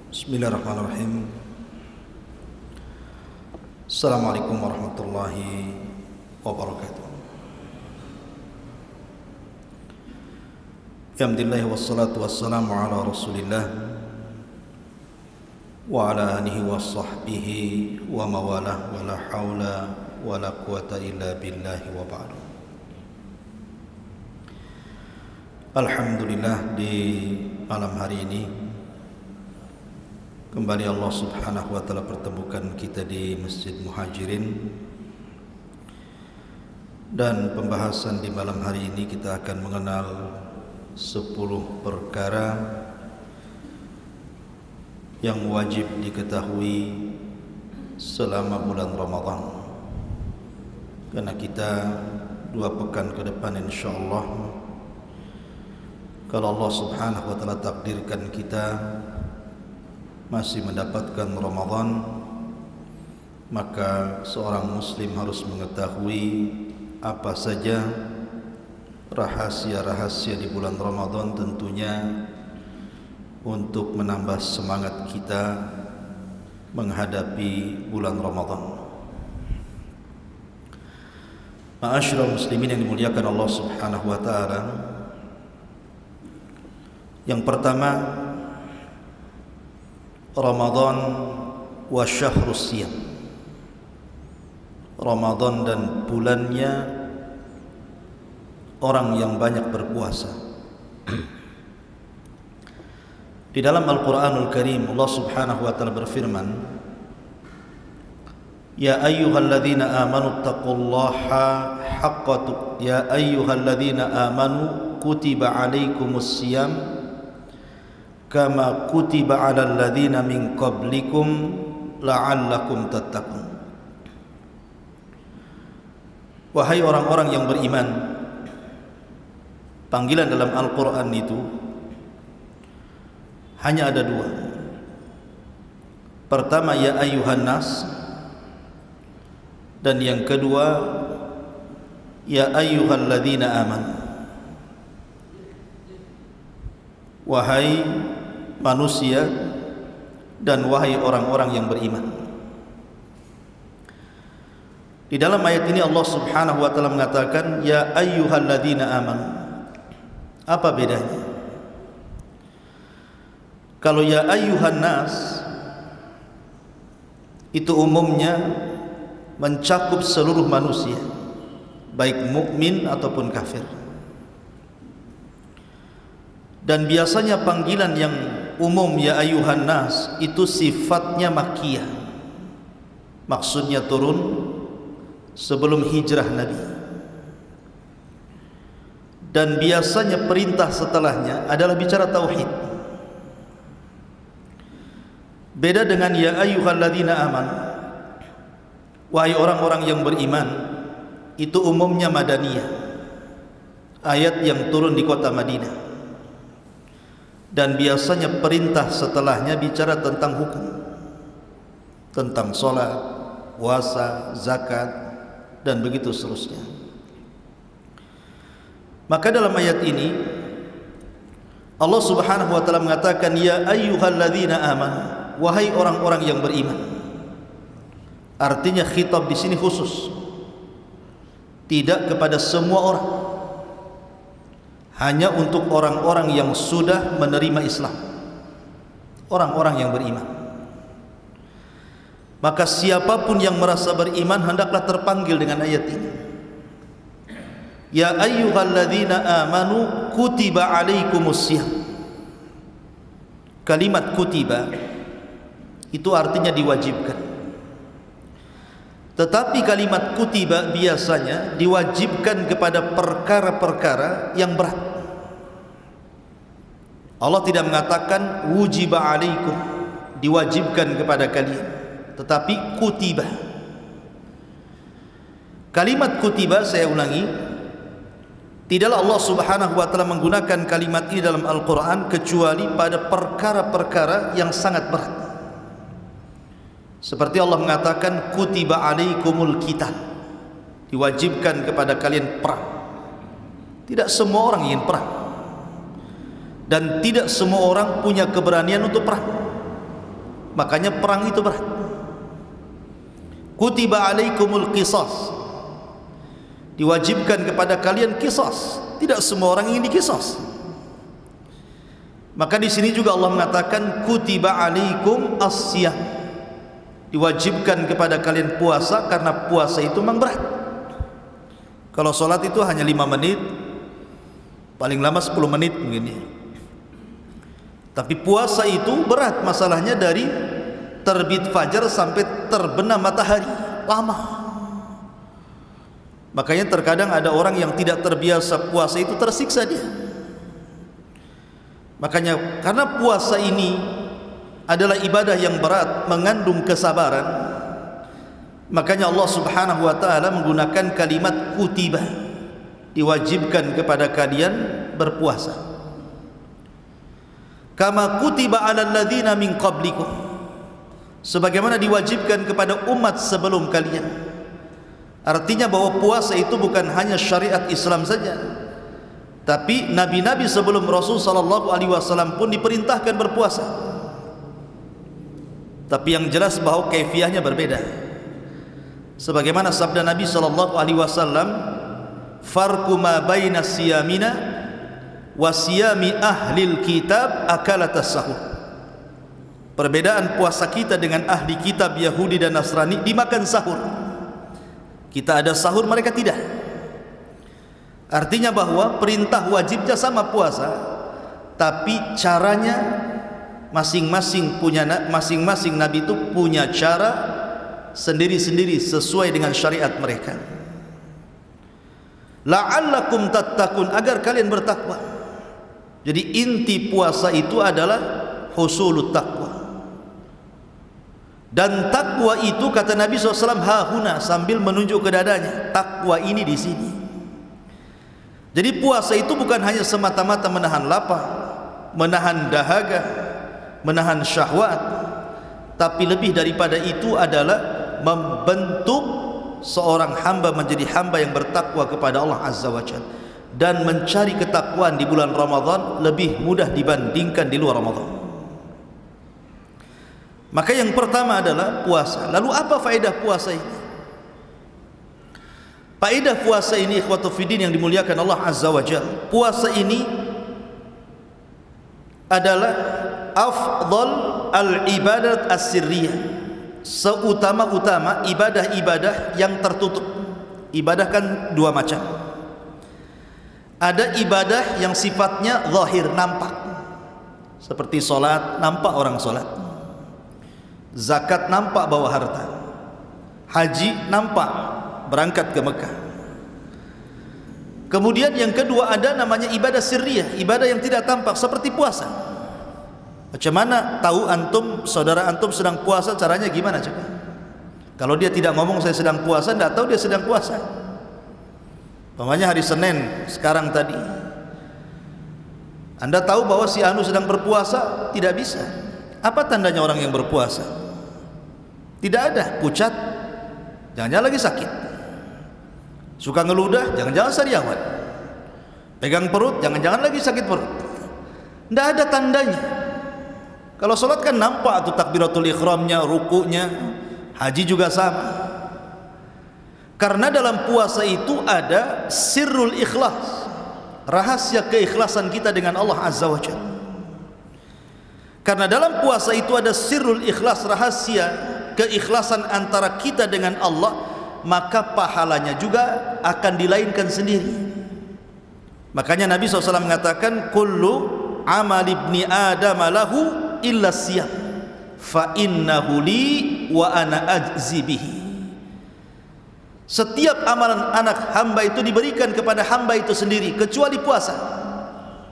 Bismillahirrahmanirrahim. Assalamualaikum warahmatullahi wabarakatuh. Alhamdulillah wassalatu wassalamu ala Rasulillah wa ala alihi wa sahbihi wa mawalah wa la hawla wa la quwata illa billahi wa ba'du. Alhamdulillah, di malam hari ini kembali Allah subhanahu wa ta'ala pertemukan kita di Masjid Muhajirin, dan pembahasan di malam hari ini kita akan mengenal 10 perkara yang wajib diketahui selama bulan Ramadan, karena kita 2 pekan ke depan insyaallah, kalau Allah subhanahu wa ta'ala takdirkan kita masih mendapatkan Ramadan, maka seorang muslim harus mengetahui apa saja rahasia-rahasia di bulan Ramadan, tentunya untuk menambah semangat kita menghadapi bulan Ramadan. Ma'asyiral muslimin yang dimuliakan Allah subhanahu wa ta'ala, yang pertama, Ramadan wa syahrus siyam. Ramadan dan bulannya orang yang banyak berpuasa. Di dalam Al-Qur'anul Karim Allah Subhanahu wa taala berfirman, Ya ayyuhalladzina amanu taqullaha haqqa ya ayyuhalladzina amanu kutiba alaikumus siyam kama kutiba 'alal ladzina min qablikum la'allakum tattaqun. Wahai orang-orang yang beriman, panggilan dalam Al-Qur'an itu hanya ada 2. Pertama, ya ayyuhan nas, dan yang kedua, ya ayyuhalladzina amanu. Wahai manusia dan wahai orang-orang yang beriman. Di dalam ayat ini Allah subhanahu wa ta'ala mengatakan ya ayyuhalladzina amanu. Apa bedanya? Kalau ya ayyuhan nas itu umumnya mencakup seluruh manusia, baik mukmin ataupun kafir. Dan biasanya panggilan yang umum ya ayyuhan nas itu sifatnya makkiyah, maksudnya turun sebelum hijrah Nabi, dan biasanya perintah setelahnya adalah bicara tauhid. Beda dengan ya ayyuhalladzina amanu, wahai orang-orang yang beriman, itu umumnya madaniyah, ayat yang turun di kota Madinah, dan biasanya perintah setelahnya bicara tentang hukum, tentang sholat, puasa, zakat, dan begitu seterusnya. Maka dalam ayat ini Allah subhanahu wa ta'ala mengatakan ya ayyuhalladzina amanu, wahai orang-orang yang beriman. Artinya khitab di sini khusus, tidak kepada semua orang, hanya untuk orang-orang yang sudah menerima Islam, orang-orang yang beriman. Maka siapapun yang merasa beriman hendaklah terpanggil dengan ayat ini. Ya ayyuhalladzina amanu kutiba alaikumus siyam. Kalimat kutiba itu artinya diwajibkan. Tetapi kalimat kutiba biasanya diwajibkan kepada perkara-perkara yang berat. Allah tidak mengatakan wujiba alaikum, diwajibkan kepada kalian, tetapi kutiba. Kalimat kutiba, saya ulangi, tidaklah Allah subhanahu wa ta'ala menggunakan kalimat ini dalam Al-Quran kecuali pada perkara-perkara yang sangat berat. Seperti Allah mengatakan kutiba alaikumul qital, diwajibkan kepada kalian perang. Tidak semua orang ingin perang, dan tidak semua orang punya keberanian untuk perang. makanya perang itu berat. Kutiba alaikumul qisas, diwajibkan kepada kalian qisas. Tidak semua orang ingin diqisas. Maka di sini juga Allah mengatakan kutiba alaikum as-siyam, diwajibkan kepada kalian puasa karena puasa itu memang berat. Kalau sholat itu hanya 5 menit, paling lama 10 menit mungkin ya. Tapi puasa itu berat masalahnya, dari terbit fajar sampai terbenam matahari, lama. Makanya terkadang ada orang yang tidak terbiasa puasa itu tersiksa dia. Makanya karena puasa ini adalah ibadah yang berat, mengandung kesabaran, makanya Allah Subhanahu wa taala menggunakan kalimat kutiba, diwajibkan kepada kalian berpuasa. Kama kutiba 'alal ladzina min qablikum, sebagaimana diwajibkan kepada umat sebelum kalian. Artinya bahwa puasa itu bukan hanya syariat Islam saja, tapi nabi-nabi sebelum Rasul sallallahu alaihi wasallam pun diperintahkan berpuasa. Tapi yang jelas bahwa kaifiahnya berbeda. Sebagaimana sabda Nabi sallallahu alaihi wasallam, farqu ma baina siyamina wa siyami ahlil kitab akalatas sahur. Perbedaan puasa kita dengan ahli kitab Yahudi dan Nasrani dimakan sahur. Kita ada sahur, mereka tidak. Artinya bahwa perintah wajibnya sama puasa, tapi caranya masing-masing nabi itu punya cara sendiri-sendiri sesuai dengan syariat mereka. La'allakum tattaqun, agar kalian bertakwa. Jadi inti puasa itu adalah husulut taqwa. Dan takwa itu kata Nabi SAW hahuna, sambil menunjuk ke dadanya. Takwa ini di sini. Jadi puasa itu bukan hanya semata-mata menahan lapar, menahan dahaga, menahan syahwat, tapi lebih daripada itu adalah membentuk seorang hamba menjadi hamba yang bertakwa kepada Allah Azza wa Jalla. Dan mencari ketakwaan di bulan Ramadan lebih mudah dibandingkan di luar Ramadan. Maka yang pertama adalah puasa. Lalu apa faedah puasa ini? Faedah puasa ini ikhwatu fiddin yang dimuliakan Allah Azza wa Jalla, puasa ini adalah afdal al-ibadat as-sirriyah, seutama-utama ibadah-ibadah yang tertutup. Ibadah kan dua macam. Ada ibadah yang sifatnya zahir, nampak, seperti solat, nampak orang solat. Zakat nampak bawa harta. Haji nampak berangkat ke Mekah. Kemudian yang kedua ada namanya ibadah sirriyah, ibadah yang tidak tampak, seperti puasa. Macam mana tahu antum, saudara antum sedang puasa, caranya gimana coba? Kalau dia tidak ngomong saya sedang puasa, tidak tahu dia sedang puasa. Umpamanya hari Senin sekarang tadi, Anda tahu bahwa si anu sedang berpuasa? Tidak bisa. Apa tandanya orang yang berpuasa? Tidak ada, pucat, jangan-jangan lagi sakit. Suka ngeludah, jangan-jangan sariawan. Pegang perut, jangan-jangan lagi sakit perut. Tidak ada tandanya. Kalau sholat kan nampak tuh takbiratul ikhramnya, rukunya. Haji juga sama. Karena dalam puasa itu ada sirrul ikhlas, rahasia keikhlasan kita dengan Allah Azza wa Jalla. Karena dalam puasa itu ada sirrul ikhlas, rahasia keikhlasan antara kita dengan Allah, maka pahalanya juga akan dilainkan sendiri. Makanya Nabi SAW mengatakan kullu amal ibni adam lahu illa siyam fa innahu li wa ana ajzi bihi. Setiap amalan anak hamba itu diberikan kepada hamba itu sendiri kecuali puasa.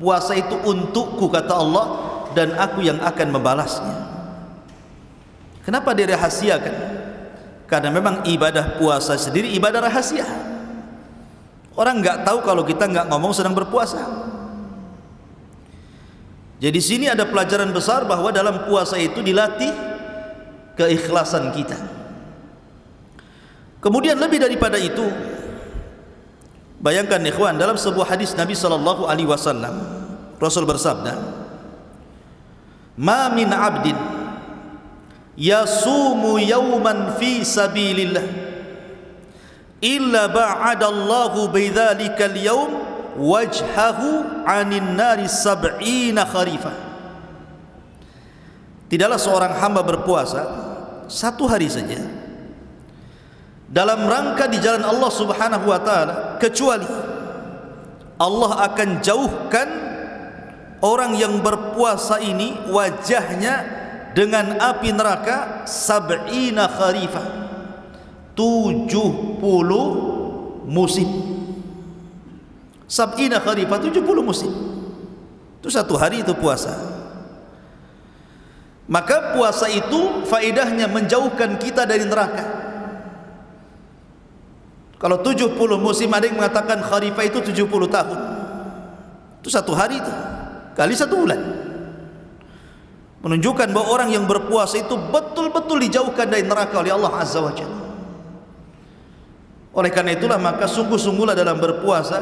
Puasa itu untukku kata Allah, dan aku yang akan membalasnya. Kenapa dirahasiakan? Karena memang ibadah puasa sendiri ibadah rahasia. Orang nggak tahu kalau kita nggak ngomong sedang berpuasa. Jadi sini ada pelajaran besar bahwa dalam puasa itu dilatih keikhlasan kita. Kemudian lebih daripada itu, bayangkan ikhwan, dalam sebuah hadis Nabi sallallahu alaihi wasallam Rasul bersabda, "Ma min 'abdin yasumu yawman fi sabilillah illa ba'adallahu bidzalikal yawm wajhahu 'anil nari sab'ina kharifah. Tidaklah seorang hamba berpuasa satu hari saja dalam rangka di jalan Allah Subhanahu wa taala, kecuali Allah akan jauhkan orang yang berpuasa ini wajahnya dengan api neraka sab'ina kharifah, 70 musim. Sab'ina kharifah, 70 musim. Itu satu hari itu puasa. Maka puasa itu faedahnya menjauhkan kita dari neraka. Kalau 70 musim, ada yang mengatakan kharifah itu 70 tahun. Itu satu hari itu kali satu bulan, menunjukkan bahwa orang yang berpuasa itu betul-betul dijauhkan dari neraka oleh Allah Azza wa Jalla. Oleh karena itulah maka sungguh-sungguhlah dalam berpuasa,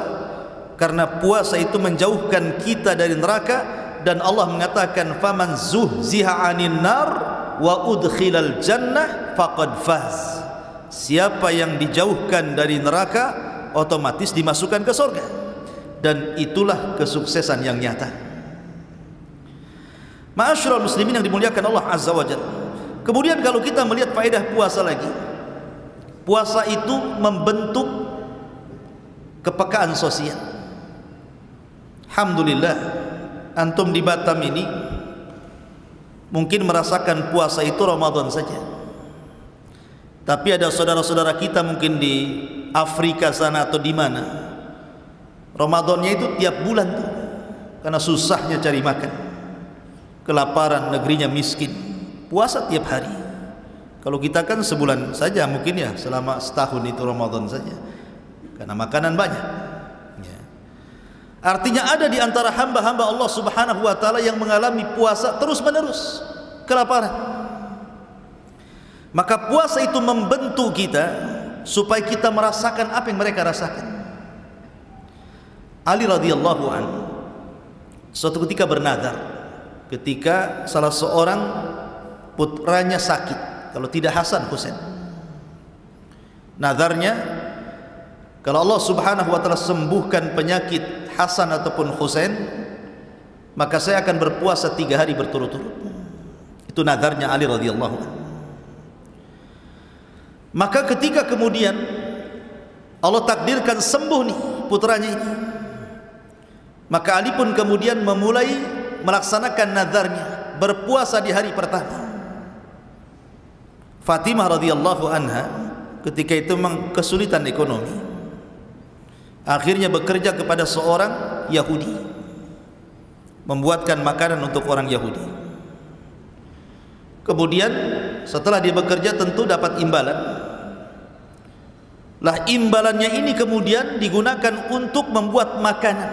karena puasa itu menjauhkan kita dari neraka, dan Allah mengatakan faman zuhziha 'anil nar wa udkhilal jannah faqad faz. Siapa yang dijauhkan dari neraka otomatis dimasukkan ke surga, dan itulah kesuksesan yang nyata. Ma'asyiral muslimin yang dimuliakan Allah Azza wa Jalla. Kemudian kalau kita melihat faedah puasa lagi, puasa itu membentuk kepekaan sosial. Alhamdulillah, antum di Batam ini mungkin merasakan puasa itu Ramadan saja. Tapi ada saudara-saudara kita mungkin di Afrika sana atau di mana, Ramadannya itu tiap bulan tuh, karena susahnya cari makan, kelaparan, negerinya miskin, puasa tiap hari. Kalau kita kan sebulan saja mungkin ya, selama setahun itu Ramadan saja, karena makanan banyak ya. Artinya ada di antara hamba-hamba Allah Subhanahu wa taala yang mengalami puasa terus menerus, kelaparan. Maka puasa itu membentuk kita supaya kita merasakan apa yang mereka rasakan. Ali radhiyallahu anhu suatu ketika bernazar, ketika salah seorang putranya sakit, kalau tidak Hasan Husain. Nazarnya, kalau Allah Subhanahu wa taala sembuhkan penyakit Hasan ataupun Husain, maka saya akan berpuasa 3 hari berturut-turut. Itu nazarnya Ali radhiyallahu anhu. Maka ketika kemudian Allah takdirkan sembuh nih putranya ini, maka Ali pun kemudian memulai melaksanakan nazarnya, berpuasa di hari pertama. Fatimah radhiyallahu anha ketika itu memang kesulitan ekonomi, akhirnya bekerja kepada seorang Yahudi, membuatkan makanan untuk orang Yahudi. Kemudian setelah dia bekerja tentu dapat imbalan. Lah imbalannya ini kemudian digunakan untuk membuat makanan,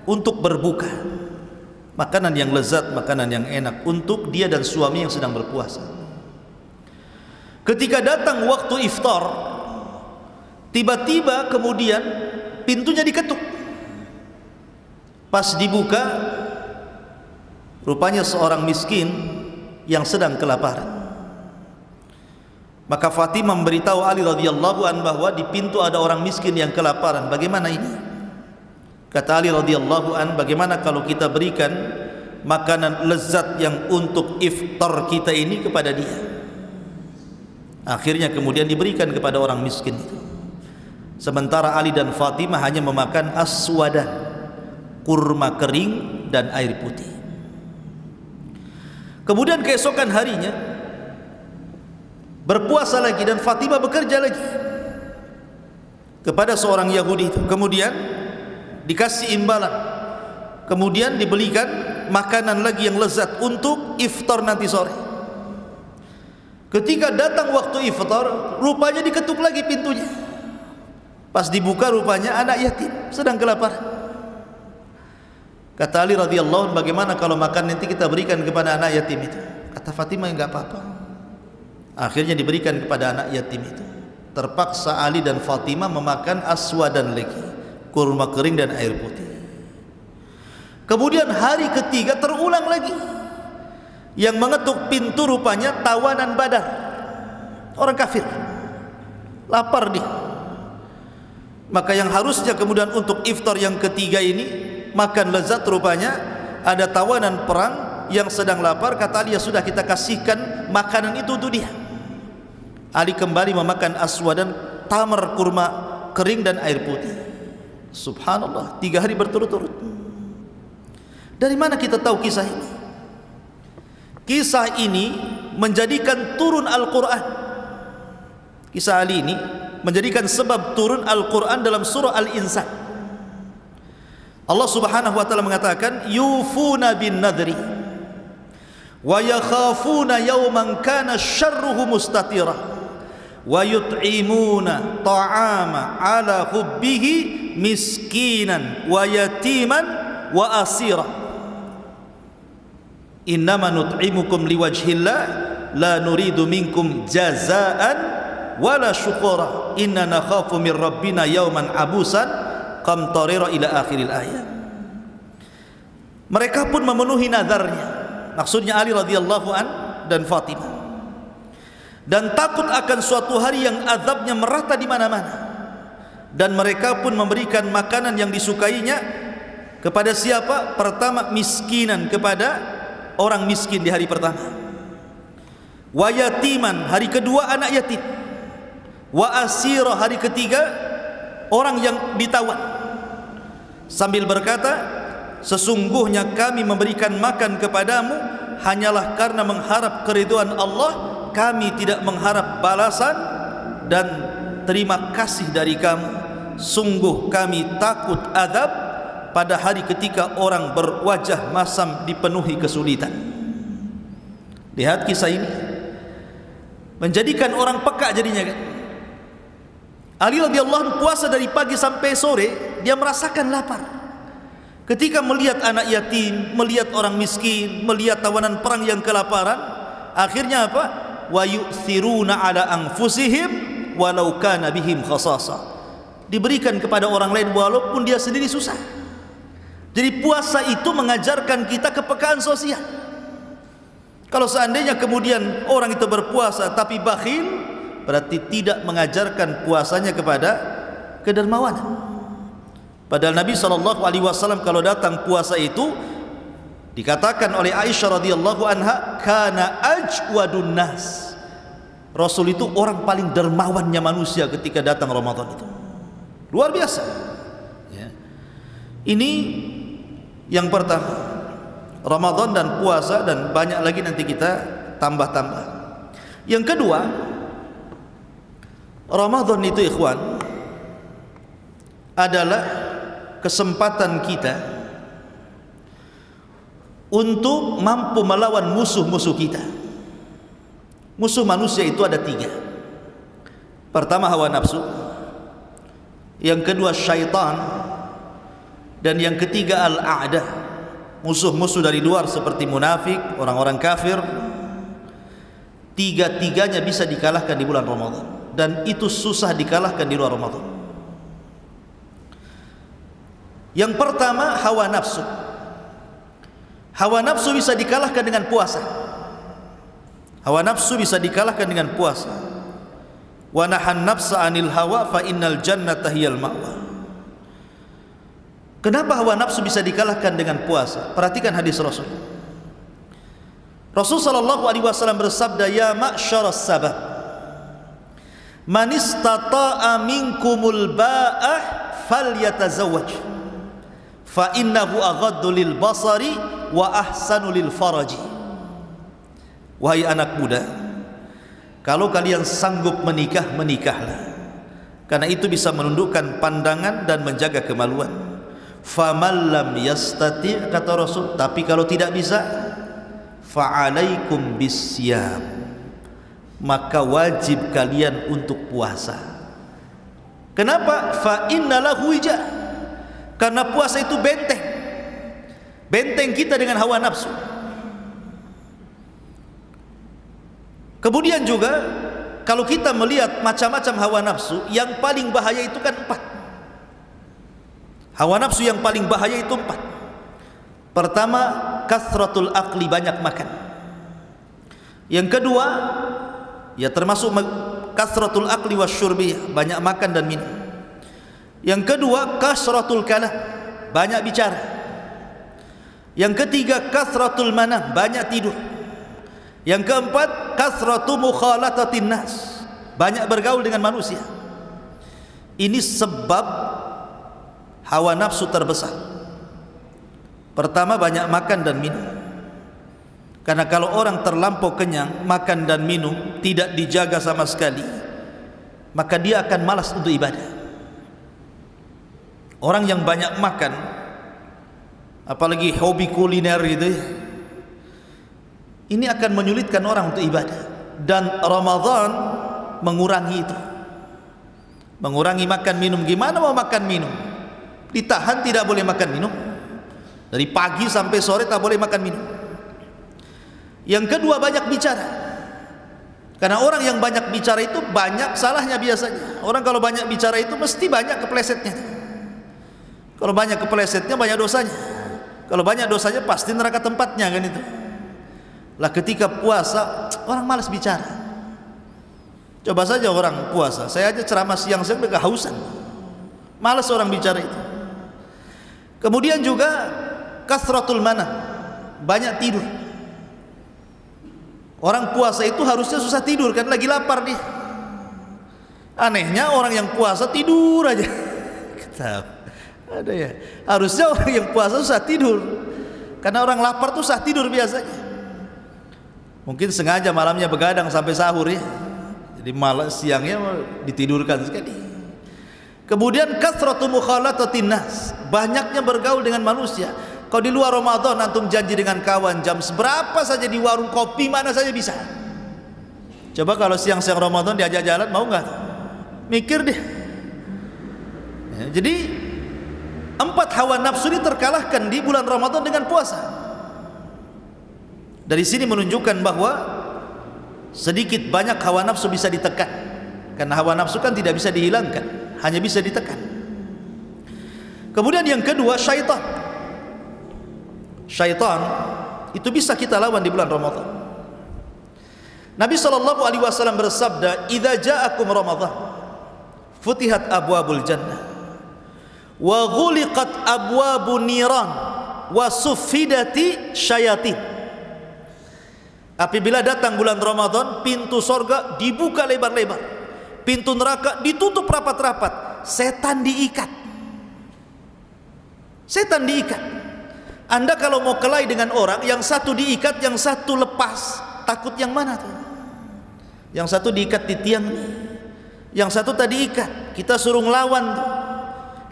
untuk berbuka, makanan yang lezat, makanan yang enak untuk dia dan suami yang sedang berpuasa. Ketika datang waktu iftar, tiba-tiba kemudian pintunya diketuk. Pas dibuka, rupanya seorang miskin yang sedang kelaparan. Maka Fatimah memberitahu Ali radhiyallahu an bahwa di pintu ada orang miskin yang kelaparan. Bagaimana ini? Kata Ali radhiyallahu an, bagaimana kalau kita berikan makanan lezat yang untuk iftar kita ini kepada dia? Akhirnya kemudian diberikan kepada orang miskin itu. Sementara Ali dan Fatimah hanya memakan aswadan, kurma kering dan air putih. Kemudian keesokan harinya berpuasa lagi dan Fatimah bekerja lagi kepada seorang Yahudi itu. Kemudian dikasih imbalan, kemudian dibelikan makanan lagi yang lezat untuk iftar nanti sore. Ketika datang waktu iftar, rupanya diketuk lagi pintunya. Pas dibuka, rupanya anak yatim sedang kelaparan. Kata Ali radhiyallahu anhu, bagaimana kalau makan nanti kita berikan kepada anak yatim itu? Kata Fatimah, enggak apa-apa. Akhirnya diberikan kepada anak yatim itu. Terpaksa Ali dan Fatimah memakan aswadan lagi, kurma kering dan air putih. Kemudian hari ketiga terulang lagi. Yang mengetuk pintu rupanya tawanan Badar, orang kafir, lapar dia. Maka yang harusnya kemudian untuk iftar yang ketiga ini makan lezat, rupanya ada tawanan perang yang sedang lapar. Kata Ali, ya sudah, kita kasihkan makanan itu untuk dia. Ali kembali memakan aswadan, tamar, kurma kering dan air putih. Subhanallah, 3 hari berturut-turut. Dari mana kita tahu kisah ini? Kisah ini menjadikan turun Al-Quran. Kisah Ali ini menjadikan sebab turun Al-Quran dalam surah Al-Insan. Allah subhanahu wa ta'ala mengatakan, yufuna bin nadri wa yakhafuna yawman kana syarruhu mustatira wa yut'imuna ta'ama ala hubbihi miskinan wa yatiman wa asira. Innama nut'imukum liwajhillah la nuridu minkum jazaan wala syukura inna nakhafu min rabbina yawman abusan qamtarira ila akhiril ayat. Mereka pun memenuhi nazarnya, maksudnya Ali radhiyallahu an dan Fatimah, dan takut akan suatu hari yang azabnya merata di mana-mana. Dan mereka pun memberikan makanan yang disukainya kepada siapa? Pertama, miskinan, kepada orang miskin di hari pertama. Wa yatiman, hari kedua anak yatim. Wa asira, hari ketiga orang yang ditawan. Sambil berkata, sesungguhnya kami memberikan makan kepadamu hanyalah karena mengharap keridhaan Allah, kami tidak mengharap balasan dan terima kasih dari kamu. Sungguh kami takut azab pada hari ketika orang berwajah masam dipenuhi kesulitan. Lihat kisah ini, menjadikan orang peka jadinya kan. Ali radhiyallahu anhu puasa dari pagi sampai sore, dia merasakan lapar. Ketika melihat anak yatim, melihat orang miskin, melihat tawanan perang yang kelaparan, akhirnya apa? Wa yu'thiruna ala anfusihim walau kana bihim khasasa. Diberikan kepada orang lain walaupun dia sendiri susah. Jadi puasa itu mengajarkan kita kepekaan sosial. Kalau seandainya kemudian orang itu berpuasa tapi bakhil, berarti tidak mengajarkan puasanya kepada kedermawanan. Padahal Nabi SAW kalau datang puasa itu dikatakan oleh Aisyah radhiyallahu anha, kana ajwadun nas. Rasul itu orang paling dermawannya manusia ketika datang Ramadan itu. Luar biasa ya. Ini yang pertama, Ramadan dan puasa, dan banyak lagi nanti kita tambah-tambah. Yang kedua, Ramadan itu ikhwan adalah kesempatan kita untuk mampu melawan musuh-musuh kita. Musuh manusia itu ada 3. Pertama, hawa nafsu. Yang kedua, syaitan. Dan yang ketiga, al-a'da, musuh-musuh dari luar seperti munafik, orang-orang kafir. 3-tiganya bisa dikalahkan di bulan Ramadan, dan itu susah dikalahkan di luar Ramadan. Yang pertama, hawa nafsu. Hawa nafsu bisa dikalahkan dengan puasa. Hawa nafsu bisa dikalahkan dengan puasa. Wa nahan nafsa 'anil hawa fa innal jannata hiyal ma'wa. Kenapa hawa nafsu bisa dikalahkan dengan puasa? Perhatikan hadis Rasul. Rasul sallallahu alaihi wasallam bersabda, ya ma'syaras sabab, man istata'a minkumul ba'ah falyatazawwaj fa innahu aghaddu lil basari wa ahsanu lil faraji. Wahai anak muda, kalau kalian sanggup menikah, menikahlah, karena itu bisa menundukkan pandangan dan menjaga kemaluan. Faman lam yastati, kata Rasul, tapi kalau tidak bisa, fa'alaikum bisyam, maka wajib kalian untuk puasa. Kenapa? Fa innalahu wija, karena puasa itu benteng, benteng kita dengan hawa nafsu. Kemudian juga kalau kita melihat macam-macam hawa nafsu, yang paling bahaya itu kan 4. Hawa nafsu yang paling bahaya itu 4. Pertama, kasratul akli, banyak makan. Yang kedua, ya termasuk kasratul akli wasyurbi, banyak makan dan minum. Yang kedua, kasratul kalam, banyak bicara. Yang ketiga, kasratul manam, banyak tidur. Yang keempat, kasratu mukhalatatin nas, banyak bergaul dengan manusia. Ini sebab hawa nafsu terbesar. Pertama, banyak makan dan minum. Karena kalau orang terlampau kenyang, makan dan minum tidak dijaga sama sekali, maka dia akan malas untuk ibadah. Orang yang banyak makan, apalagi hobi kuliner gitu, ini akan menyulitkan orang untuk ibadah. Dan Ramadan mengurangi itu, mengurangi makan minum. Gimana mau makan minum? Ditahan, tidak boleh makan minum. Dari pagi sampai sore tak boleh makan minum. Yang kedua, banyak bicara. Karena orang yang banyak bicara itu banyak salahnya biasanya. Orang kalau banyak bicara itu mesti banyak keplesetnya. Kalau banyak keplesetnya, banyak dosanya. Kalau banyak dosanya, pasti neraka tempatnya, kan itu. Lah ketika puasa, orang malas bicara. Coba saja orang puasa, saya aja ceramah siang saya udah kehausan, malas orang bicara itu. Kemudian juga kasratul manam, banyak tidur. Orang puasa itu harusnya susah tidur, kan lagi lapar dia. Anehnya orang yang puasa tidur aja. Ada ya. Harusnya orang yang puasa susah tidur, karena orang lapar tuh susah tidur biasanya. Mungkin sengaja malamnya begadang sampai sahur ya. Jadi malas siangnya ditidurkan sekali. Kemudian kasratu mukhalatatin nas, banyaknya bergaul dengan manusia. Kalau di luar Ramadan antum janji dengan kawan jam seberapa saja di warung kopi mana saja bisa. Coba kalau siang-siang Ramadan diajak jalan, mau nggak? Mikir deh. Ya, jadi 4 hawa nafsu ini terkalahkan di bulan Ramadan dengan puasa. Dari sini menunjukkan bahwa sedikit banyak hawa nafsu bisa ditekan. Karena hawa nafsu kan tidak bisa dihilangkan, hanya bisa ditekan. Kemudian yang kedua, syaitan. Syaitan itu bisa kita lawan di bulan Ramadan. Nabi SAW bersabda, "Idza ja'akum Ramadan, futihat abwabul jannah, wa ghuliqat abwabun niran, wa suffidati syayatin." Apabila datang bulan Ramadan, pintu sorga dibuka lebar-lebar, pintu neraka ditutup rapat-rapat, setan diikat. Setan diikat. Anda kalau mau kelahi dengan orang, yang satu diikat, yang satu lepas, takut yang mana tuh? Yang satu diikat di tiang, yang satu tadi ikat, kita suruh ngelawan tuh.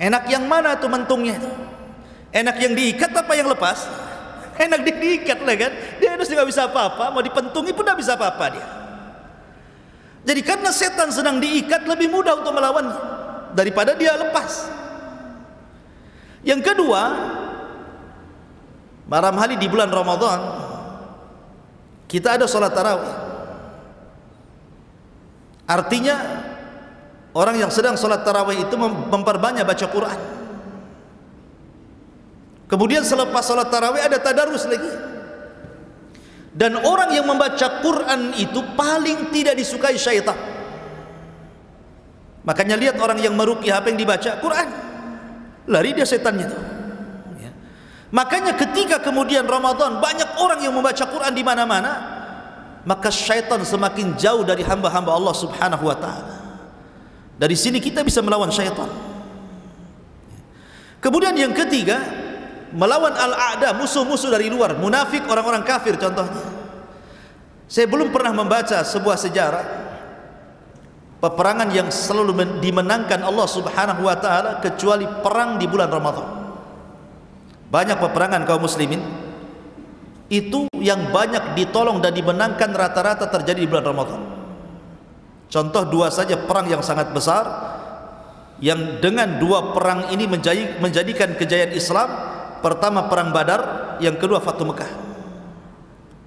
Enak yang mana tuh mentungnya tuh? Enak yang diikat apa yang lepas? Enak diikat lah kan? Dia harus nggak bisa apa-apa, mau dipentungi pun nggak bisa apa-apa dia. Jadi karena setan sedang diikat, lebih mudah untuk melawannya daripada dia lepas. Yang kedua, malam hari di bulan Ramadan kita ada sholat tarawih. Artinya orang yang sedang sholat tarawih itu memperbanyak baca Quran. Kemudian selepas sholat tarawih ada tadarus lagi. Dan orang yang membaca Quran itu paling tidak disukai syaitan. Makanya lihat orang yang meruqyah, apa yang dibaca? Quran. Lari dia setannya tuh. Makanya ketika kemudian Ramadan banyak orang yang membaca Quran di mana-mana, maka syaitan semakin jauh dari hamba-hamba Allah Subhanahu wa taala. Dari sini kita bisa melawan syaitan. Kemudian yang ketiga, melawan al-a'da, musuh-musuh dari luar, munafik, orang-orang kafir contohnya. Saya belum pernah membaca sebuah sejarah peperangan yang selalu dimenangkan Allah Subhanahu wa taala kecuali perang di bulan Ramadan. Banyak peperangan kaum muslimin itu yang banyak ditolong dan dimenangkan rata-rata terjadi di bulan Ramadan. Contoh 2 saja perang yang sangat besar, yang dengan 2 perang ini menjadikan kejayaan Islam. Pertama perang Badar, yang kedua Fathu Mekah.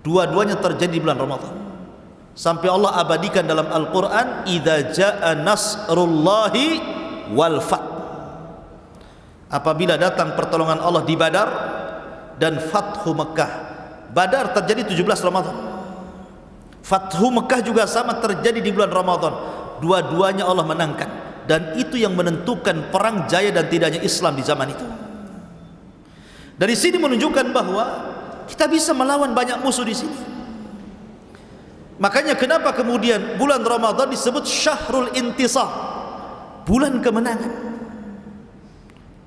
Dua-duanya terjadi di bulan Ramadan. Sampai Allah abadikan dalam Al-Quran, "Idza jaa nasrullahi wal fath." Apabila datang pertolongan Allah di Badar dan Fathu Mekah. Badar terjadi 17 Ramadan. Fathu Mekah juga sama, terjadi di bulan Ramadan. Dua-duanya Allah menangkan, dan itu yang menentukan perang jaya dan tidaknya Islam di zaman itu. Dari sini menunjukkan bahwa kita bisa melawan banyak musuh di sini. Makanya kenapa kemudian bulan Ramadan disebut Syahrul Intisar, bulan kemenangan.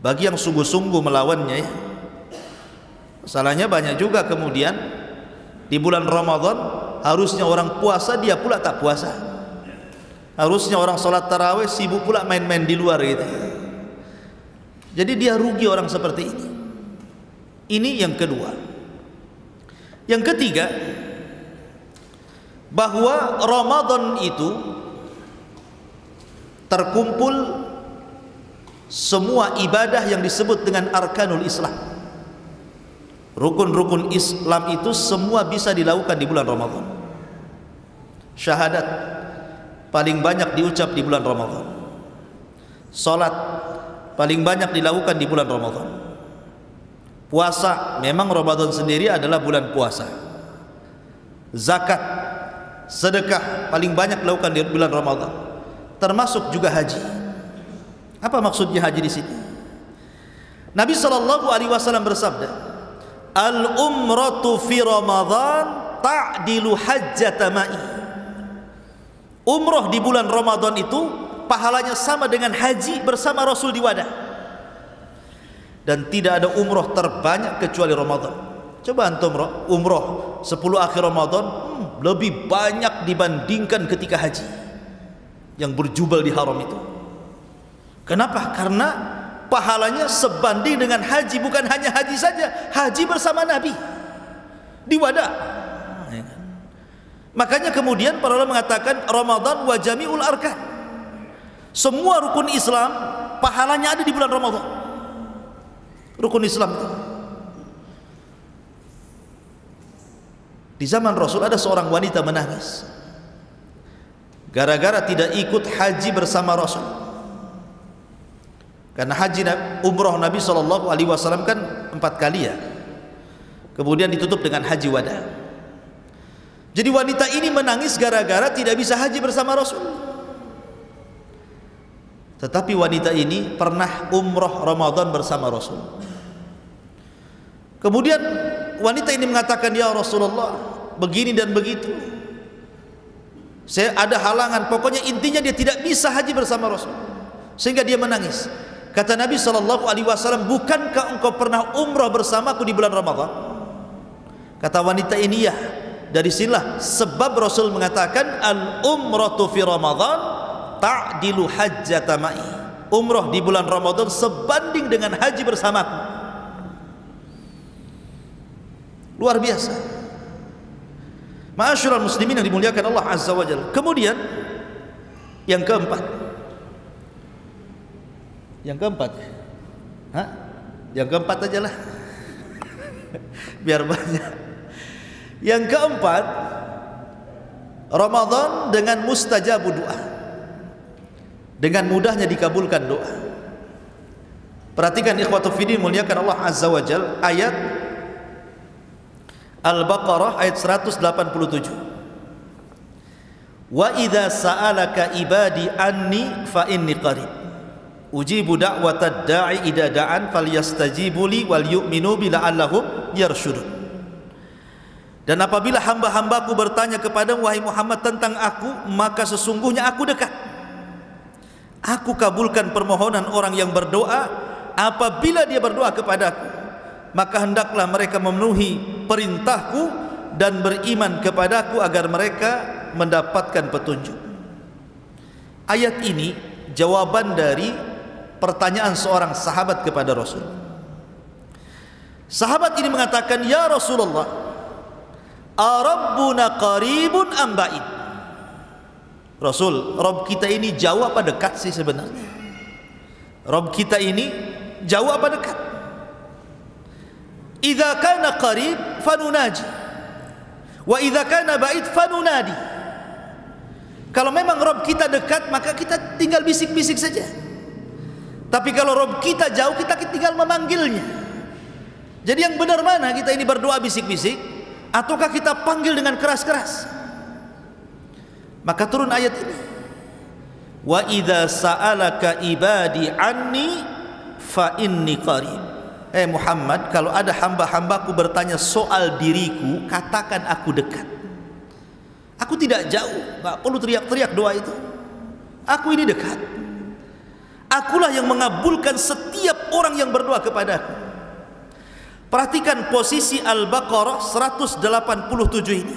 Bagi yang sungguh-sungguh melawannya ya. Masalahnya banyak juga kemudian di bulan Ramadan harusnya orang puasa, dia pula tak puasa. Harusnya orang sholat tarawih, sibuk pula main-main di luar gitu. Jadi dia rugi orang seperti ini. Ini yang kedua. Yang ketiga, bahwa Ramadan itu terkumpul semua ibadah yang disebut dengan arkanul Islam. Rukun-rukun Islam itu semua bisa dilakukan di bulan Ramadan. Syahadat paling banyak diucap di bulan Ramadan. Salat paling banyak dilakukan di bulan Ramadan. Puasa, memang Ramadan sendiri adalah bulan puasa. Zakat, sedekah paling banyak dilakukan di bulan Ramadan. Termasuk juga haji. Apa maksudnya haji di sini? Nabi SAW bersabda, "Al-umratu fi Ramadan ta'dilu hajjata ma'i." Umrah di bulan Ramadan itu pahalanya sama dengan haji bersama Rasul di wadah. Dan tidak ada umrah terbanyak kecuali Ramadan. Coba antum umrah 10 akhir Ramadan lebih banyak dibandingkan ketika haji yang berjubel di haram itu. Kenapa? Karena pahalanya sebanding dengan haji. Bukan hanya haji saja, haji bersama Nabi di wadah. Makanya kemudian para ulama mengatakan Ramadan wa jami'ul arkan. Semua rukun Islam pahalanya ada di bulan Ramadan. Rukun Islam itu. Di zaman Rasul ada seorang wanita menangis gara-gara tidak ikut haji bersama Rasul. Karena haji umrah Nabi SAW kan 4 kali ya. Kemudian ditutup dengan haji wada. Jadi wanita ini menangis gara-gara tidak bisa haji bersama Rasul. Tetapi wanita ini pernah umrah Ramadan bersama Rasul. Kemudian wanita ini mengatakan, "Ya Rasulullah, begini dan begitu. Saya ada halangan." Pokoknya intinya dia tidak bisa haji bersama Rasul. Sehingga dia menangis. Kata Nabi SAW, "Bukankah engkau pernah umrah bersamaku di bulan Ramadan?" Kata wanita ini, "Ya." Dari sinilah sebab Rasul mengatakan, "Al-umratu fi Ramadan ta'dilu hajjata ma'i." Umrah di bulan Ramadan sebanding dengan haji bersamaku. Luar biasa. Ma'asyiral muslimin yang dimuliakan Allah Azza wa Jalla. Kemudian yang keempat. Yang keempat. Hah? Yang keempat aja lah. Biar banyak. Yang keempat, Ramadan dengan mustajabu doa. Dengan mudahnya dikabulkan doa. Perhatikan ikhwatu fiddin muliakan Allah Azza wa Jalla, ayat Al-Baqarah ayat 187. "Wa idza sa'alaka ibadi anni fa inni qarib. Ujibu da'watad da'i idza da'an falyastajibu li wal yu'minu bi la'allahum yarshudun." Dan apabila hamba-hambaku bertanya kepadamu wahai Muhammad tentang aku, maka sesungguhnya aku dekat. Aku kabulkan permohonan orang yang berdoa apabila dia berdoa kepadaku. Maka hendaklah mereka memenuhi perintahku dan beriman kepadaku agar mereka mendapatkan petunjuk. Ayat ini jawaban dari pertanyaan seorang sahabat kepada Rasul. Sahabat ini mengatakan, "Ya Rasulullah, Arabbuna qaribun am ba'id?" Rasul, Rabb kita ini jauh apa dekat sih sebenarnya? Rabb kita ini jauh apa dekat? Idza kana qarib fanunaji wa idza kana ba'id fanunadi. Kalau memang Rabb kita dekat, maka kita tinggal bisik-bisik saja. Tapi kalau Rabb kita jauh, kita tinggal memanggilnya. Jadi yang benar mana, kita ini berdoa bisik-bisik ataukah kita panggil dengan keras-keras? Maka turun ayat ini. Wa idza sa'alaka ibadi anni fa inni qarib. Muhammad, kalau ada hamba-hambaku bertanya soal diriku, katakan aku dekat. Aku tidak jauh, enggak perlu teriak-teriak doa itu. Aku ini dekat. Akulah yang mengabulkan setiap orang yang berdoa kepadaku. Perhatikan posisi Al-Baqarah 187 ini.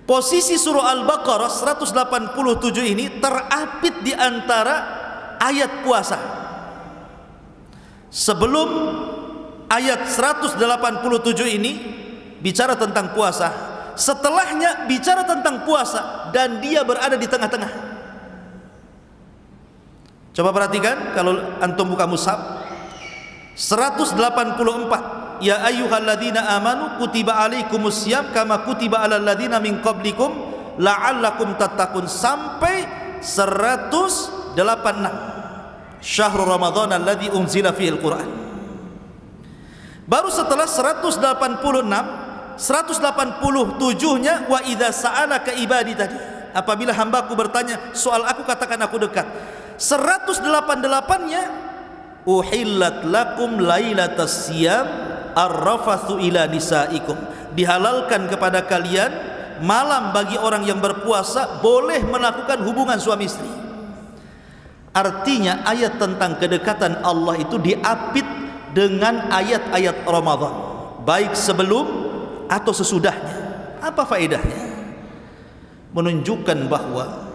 Posisi surah Al-Baqarah 187 ini terapit di antara ayat puasa. Sebelum ayat 187 ini bicara tentang puasa, setelahnya bicara tentang puasa, dan dia berada di tengah-tengah. Coba perhatikan kalau antum buka mushaf 184. Ya ayyuhalladzina amanu kutiba alaikumusiyam kama kutiba alal ladzina min qablikum la'allakum tattaqun, sampai 186. Syahrul Ramadan alladzi unzila fihil Qur'an. Baru setelah 186, 187-nya wa idza sa'alaka ibadi tadi. Apabila hambaku bertanya soal aku, katakan aku dekat. 188-nya uhillat lakum lailatas siyam ar-rafathu ila nisaikum, dihalalkan kepada kalian malam bagi orang yang berpuasa boleh melakukan hubungan suami istri. Artinya ayat tentang kedekatan Allah itu diapit dengan ayat-ayat Ramadan, baik sebelum atau sesudahnya. Apa faedahnya? Menunjukkan bahwa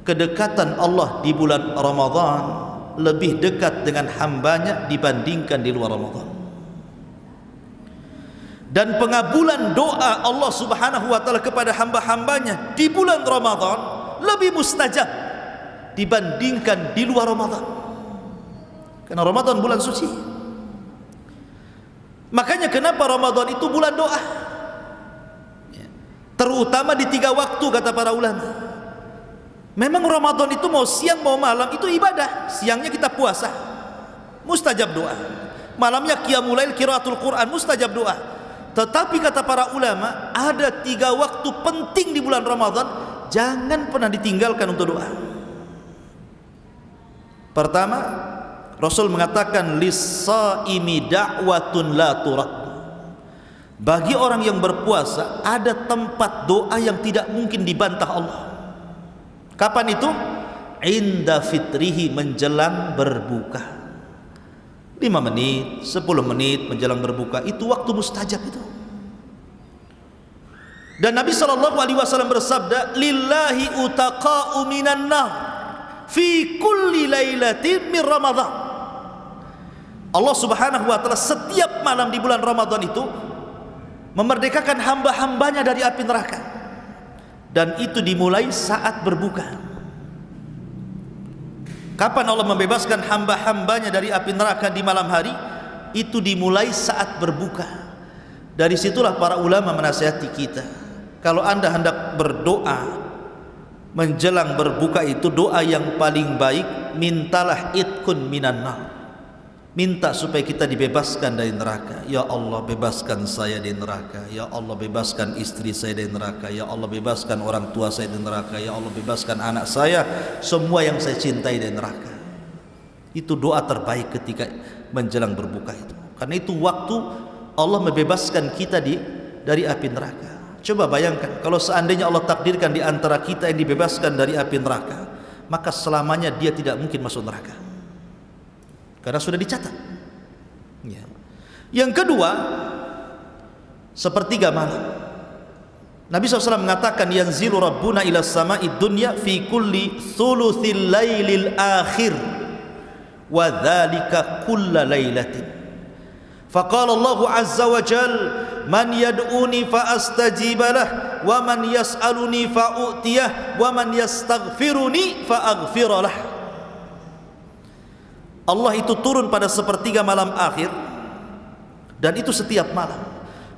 kedekatan Allah di bulan Ramadan lebih dekat dengan hambanya dibandingkan di luar Ramadan. Dan pengabulan doa Allah subhanahu wa ta'ala kepada hamba-hambanya di bulan Ramadan lebih mustajab dibandingkan di luar Ramadan, karena Ramadan bulan suci. Makanya kenapa Ramadan itu bulan doa, terutama di 3 waktu, kata para ulama. Memang Ramadan itu mau siang mau malam itu ibadah. Siangnya kita puasa, mustajab doa. Malamnya qiyamul lail, qiraatul Quran, mustajab doa. Tetapi kata para ulama, ada 3 waktu penting di bulan Ramadan, jangan pernah ditinggalkan untuk doa. Pertama, Rasul mengatakan lis-shaimi da'watun la turad. Bagi orang yang berpuasa ada tempat doa yang tidak mungkin dibantah Allah. Kapan itu? Inda fitrihi, menjelang berbuka. 5 menit, 10 menit menjelang berbuka, itu waktu mustajab itu. Dan Nabi SAW bersabda, lillahi utaqa'u minan nar fi kulli lailatin min Ramadan. Allah subhanahu wa ta'ala setiap malam di bulan Ramadan itu memerdekakan hamba-hambanya dari api neraka, dan itu dimulai saat berbuka. Kapan Allah membebaskan hamba-hambanya dari api neraka di malam hari? Itu dimulai saat berbuka. Dari situlah para ulama menasihati kita, kalau anda hendak berdoa menjelang berbuka, itu doa yang paling baik, mintalah itqun minan nar. Minta supaya kita dibebaskan dari neraka. Ya Allah, bebaskan saya dari neraka. Ya Allah, bebaskan istri saya dari neraka. Ya Allah, bebaskan orang tua saya dari neraka. Ya Allah, bebaskan anak saya, semua yang saya cintai dari neraka. Itu doa terbaik ketika menjelang berbuka itu. Karena itu waktu Allah membebaskan kita dari api neraka. Coba bayangkan kalau seandainya Allah takdirkan di antara kita yang dibebaskan dari api neraka, maka selamanya dia tidak mungkin masuk neraka, karena sudah dicatat. Ya. Yang kedua, sepertiga malam. Nabi SAW mengatakan, yanzilu rabbuna ila sama'id dunya fi kulli thuluthil lailil akhir wa dhalika kulla lailatin. Faqala Allah azza wa jal, man yad'uni fa astajiba lah, wa man yas'aluni fa u'tiyah, wa man yastaghfiruni fa aghfira lah. Allah itu turun pada sepertiga malam akhir, dan itu setiap malam.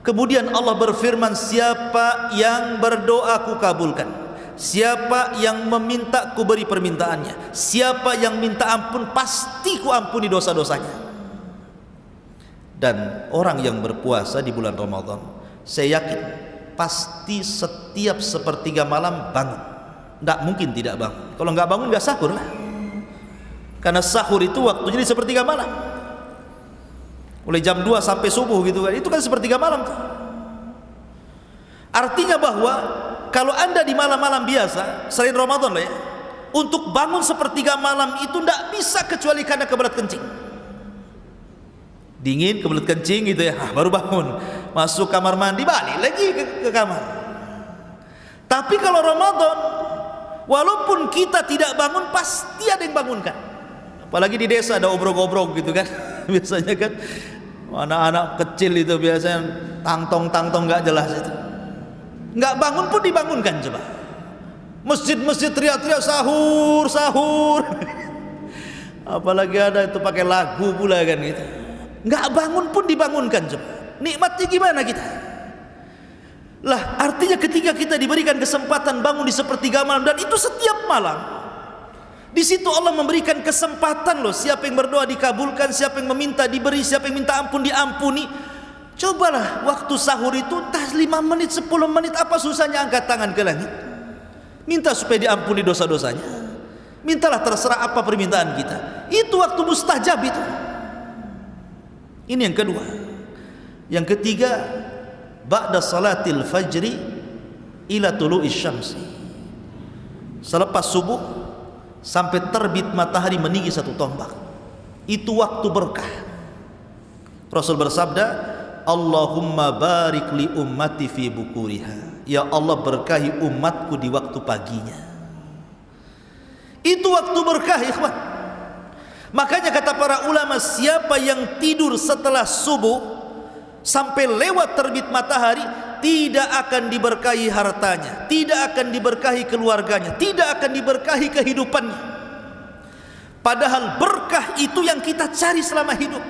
Kemudian Allah berfirman, siapa yang berdoa ku kabulkan, siapa yang meminta ku beri permintaannya, siapa yang minta ampun pasti ku ampuni dosa-dosanya. Dan orang yang berpuasa di bulan Ramadan, saya yakin pasti setiap sepertiga malam bangun. Tidak mungkin tidak bangun. Kalau nggak bangun nggak sahur lah. Karena sahur itu waktunya di sepertiga malam. Mulai jam 2 sampai subuh gitu kan. Itu kan sepertiga malam tuh. Artinya bahwa kalau Anda di malam-malam biasa selain Ramadan lah ya, untuk bangun sepertiga malam itu tidak bisa kecuali karena kebelet kencing. Dingin, kebelet kencing gitu ya, baru bangun, masuk kamar mandi, balik lagi ke kamar. Tapi kalau Ramadan, walaupun kita tidak bangun, pasti ada yang bangunkan. Apalagi di desa ada obrok-obrok gitu kan. Biasanya kan anak-anak kecil itu biasanya tangtong-tangtong nggak jelas itu, nggak bangun pun dibangunkan. Coba masjid-masjid teriak-teriak sahur, sahur. Apalagi ada itu pakai lagu pula kan gitu. Nggak bangun pun dibangunkan. Coba nikmatnya gimana kita? Lah artinya ketika kita diberikan kesempatan bangun di sepertiga malam, dan itu setiap malam, di situ Allah memberikan kesempatan loh. Siapa yang berdoa dikabulkan, siapa yang meminta diberi, siapa yang minta ampun diampuni. Cobalah waktu sahur itu entah 5 menit, 10 menit, apa susahnya angkat tangan ke langit, minta supaya diampuni dosa-dosanya. Mintalah, terserah apa permintaan kita. Itu waktu mustajab itu. Ini yang kedua. Yang ketiga, ba'da salatil fajri ila tulu'is syamsi, selepas subuh sampai terbit matahari meninggi 1 tombak. Itu waktu berkah. Rasul bersabda, Allahumma barik li ummati fi bukuriha. Ya Allah, berkahi umatku di waktu paginya. Itu waktu berkah, ikhwan. Makanya kata para ulama, siapa yang tidur setelah subuh sampai lewat terbit matahari, tidak akan diberkahi hartanya, tidak akan diberkahi keluarganya, tidak akan diberkahi kehidupannya. Padahal berkah itu yang kita cari selama hidup.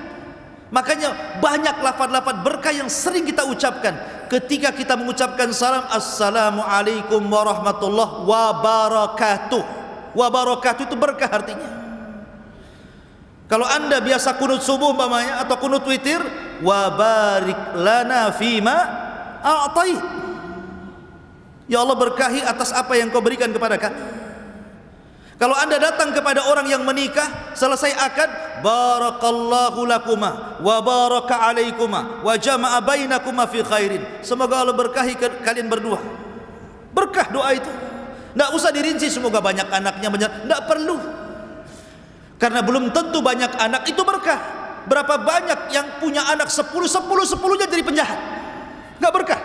Makanya banyak lafaz-lafaz berkah yang sering kita ucapkan ketika kita mengucapkan salam, Assalamualaikum warahmatullahi wabarakatuh. Wabarakatuh itu berkah artinya. Kalau Anda biasa kunut subuh umpamanya atau kunut witir, wa barik lana fima a'tait. Ya Allah, berkahi atas apa yang Kau berikan kepada kami. Kalau Anda datang kepada orang yang menikah, selesai akad, barakallahu lakuma wa baraka alaikuma wa jama'a bainakuma fi khairin. Semoga Allah berkahi kalian berdua. Berkah doa itu. Tidak usah dirinci semoga banyak anaknya, banyak, tidak perlu. Karena belum tentu banyak anak itu berkah. Berapa banyak yang punya anak 10-10-10-nya jadi penjahat, nggak berkah.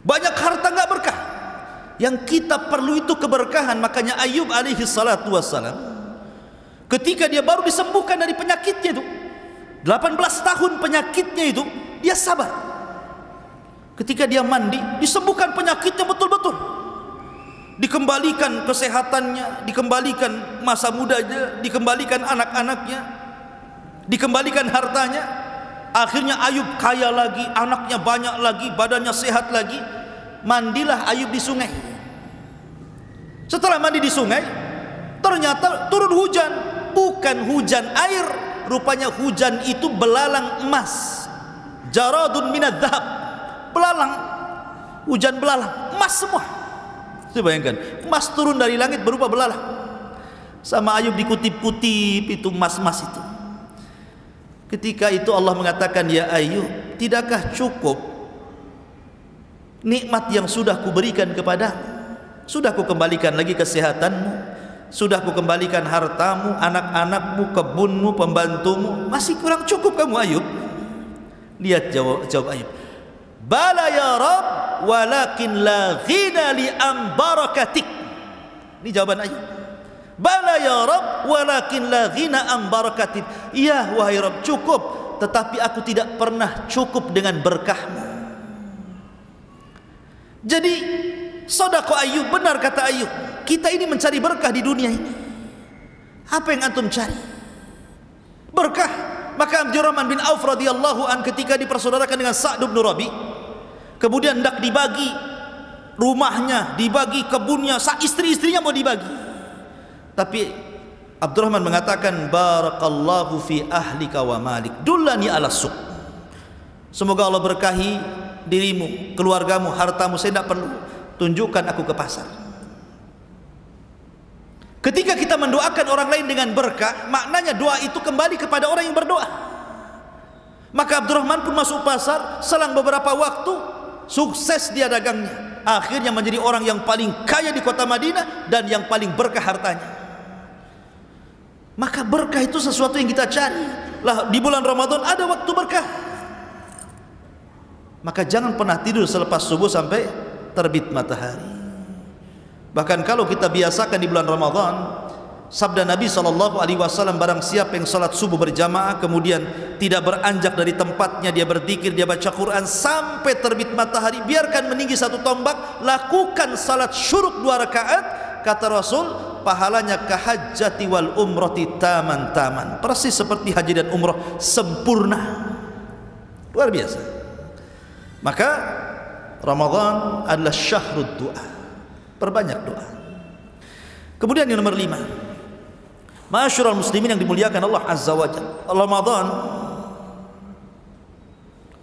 Banyak harta nggak berkah. Yang kita perlu itu keberkahan. Makanya Ayub alaihi salatu wassalam, ketika dia baru disembuhkan dari penyakitnya itu, 18 tahun penyakitnya itu, dia sabar. Ketika dia mandi, disembuhkan penyakitnya betul-betul, dikembalikan kesehatannya, dikembalikan masa mudanya, dikembalikan anak-anaknya, dikembalikan hartanya. Akhirnya Ayub kaya lagi, anaknya banyak lagi, badannya sehat lagi. Mandilah Ayub di sungai. Setelah mandi di sungai, ternyata turun hujan. Bukan hujan air, rupanya hujan itu belalang emas. Jaradun minadz dzahab. Belalang, hujan belalang, emas semua. Coba bayangkan, emas turun dari langit berupa belalang. Sama Ayub dikutip-kutip itu emas-emas itu. Ketika itu Allah mengatakan, ya Ayub, tidakkah cukup nikmat yang sudah kuberikan kepadamu? Sudah kukembalikan lagi kesehatanmu, sudah kukembalikan hartamu, anak-anakmu, kebunmu, pembantumu. Masih kurang cukup kamu Ayub? Lihat jawab Ayub, bala ya Rabb, walakin la ghina li am barakatik. Ini jawaban Ayub. Bala ya Rabb, walakin la ghina am barakatik. Iya wahai Rabb, cukup, tetapi aku tidak pernah cukup dengan berkahmu. Jadi sedekah Ayub, benar kata Ayub, kita ini mencari berkah di dunia ini. Apa yang antum cari? Berkah. Maka Abdurrahman bin Auf radhiyallahu an ketika dipersaudarakan dengan Sa'd bin Rabi, kemudian hendak dibagi rumahnya, dibagi kebunnya, istri-istrinya mau dibagi. Tapi Abdurrahman mengatakan, barakallahu fi ahlika wa malik, dullani ala suq. Semoga Allah berkahi dirimu, keluargamu, hartamu, saya tidak perlu. Tunjukkan aku ke pasar. Ketika kita mendoakan orang lain dengan berkah, maknanya doa itu kembali kepada orang yang berdoa. Maka Abdurrahman pun masuk pasar, selang beberapa waktu sukses dia dagangnya. Akhirnya menjadi orang yang paling kaya di kota Madinah dan yang paling berkah hartanya. Maka berkah itu sesuatu yang kita cari. Lah di bulan Ramadan ada waktu berkah. Maka jangan pernah tidur selepas subuh sampai terbit matahari. Bahkan kalau kita biasakan di bulan Ramadan, sabda Nabi SAW, barang siapa yang salat subuh berjamaah kemudian tidak beranjak dari tempatnya, dia berzikir, dia baca Quran sampai terbit matahari, biarkan meninggi satu tombak, lakukan salat syuruk 2 rakaat, kata Rasul, pahalanya kahajjati wal umrati taman-taman, persis seperti haji dan umrah sempurna. Luar biasa. Maka Ramadan adalah syahrud doa. Perbanyak doa. Kemudian yang nomor 5, ma'asyiral muslimin yang dimuliakan Allah Azza wa Jalla, Ramadan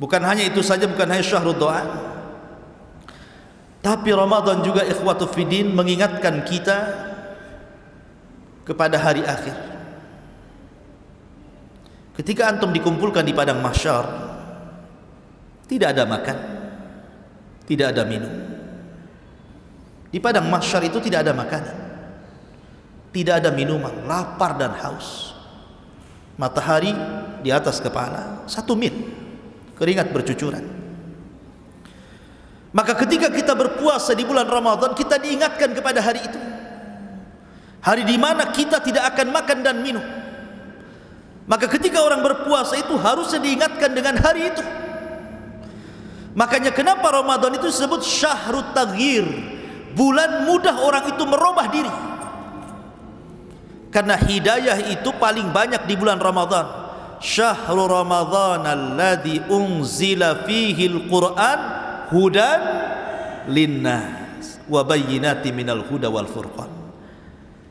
bukan hanya itu saja, bukan hanya syahrul doa, tapi Ramadan juga ikhwatu fiddin mengingatkan kita kepada hari akhir. Ketika antum dikumpulkan di padang mahsyar, tidak ada makan, tidak ada minum. Di padang mahsyar itu tidak ada makanan, tidak ada minuman, lapar dan haus. Matahari di atas kepala 1 mil, keringat bercucuran. Maka ketika kita berpuasa di bulan Ramadan, kita diingatkan kepada hari itu, hari di mana kita tidak akan makan dan minum. Maka ketika orang berpuasa itu harusnya diingatkan dengan hari itu. Makanya kenapa Ramadan itu disebut syahrut taghyir, bulan mudah orang itu merubah diri. Karena hidayah itu paling banyak di bulan Ramadan. Syahrul Ramadan alladzi unzila fihi al-Qur'an hudan linnas wa bayyinatin minal huda wal furqan.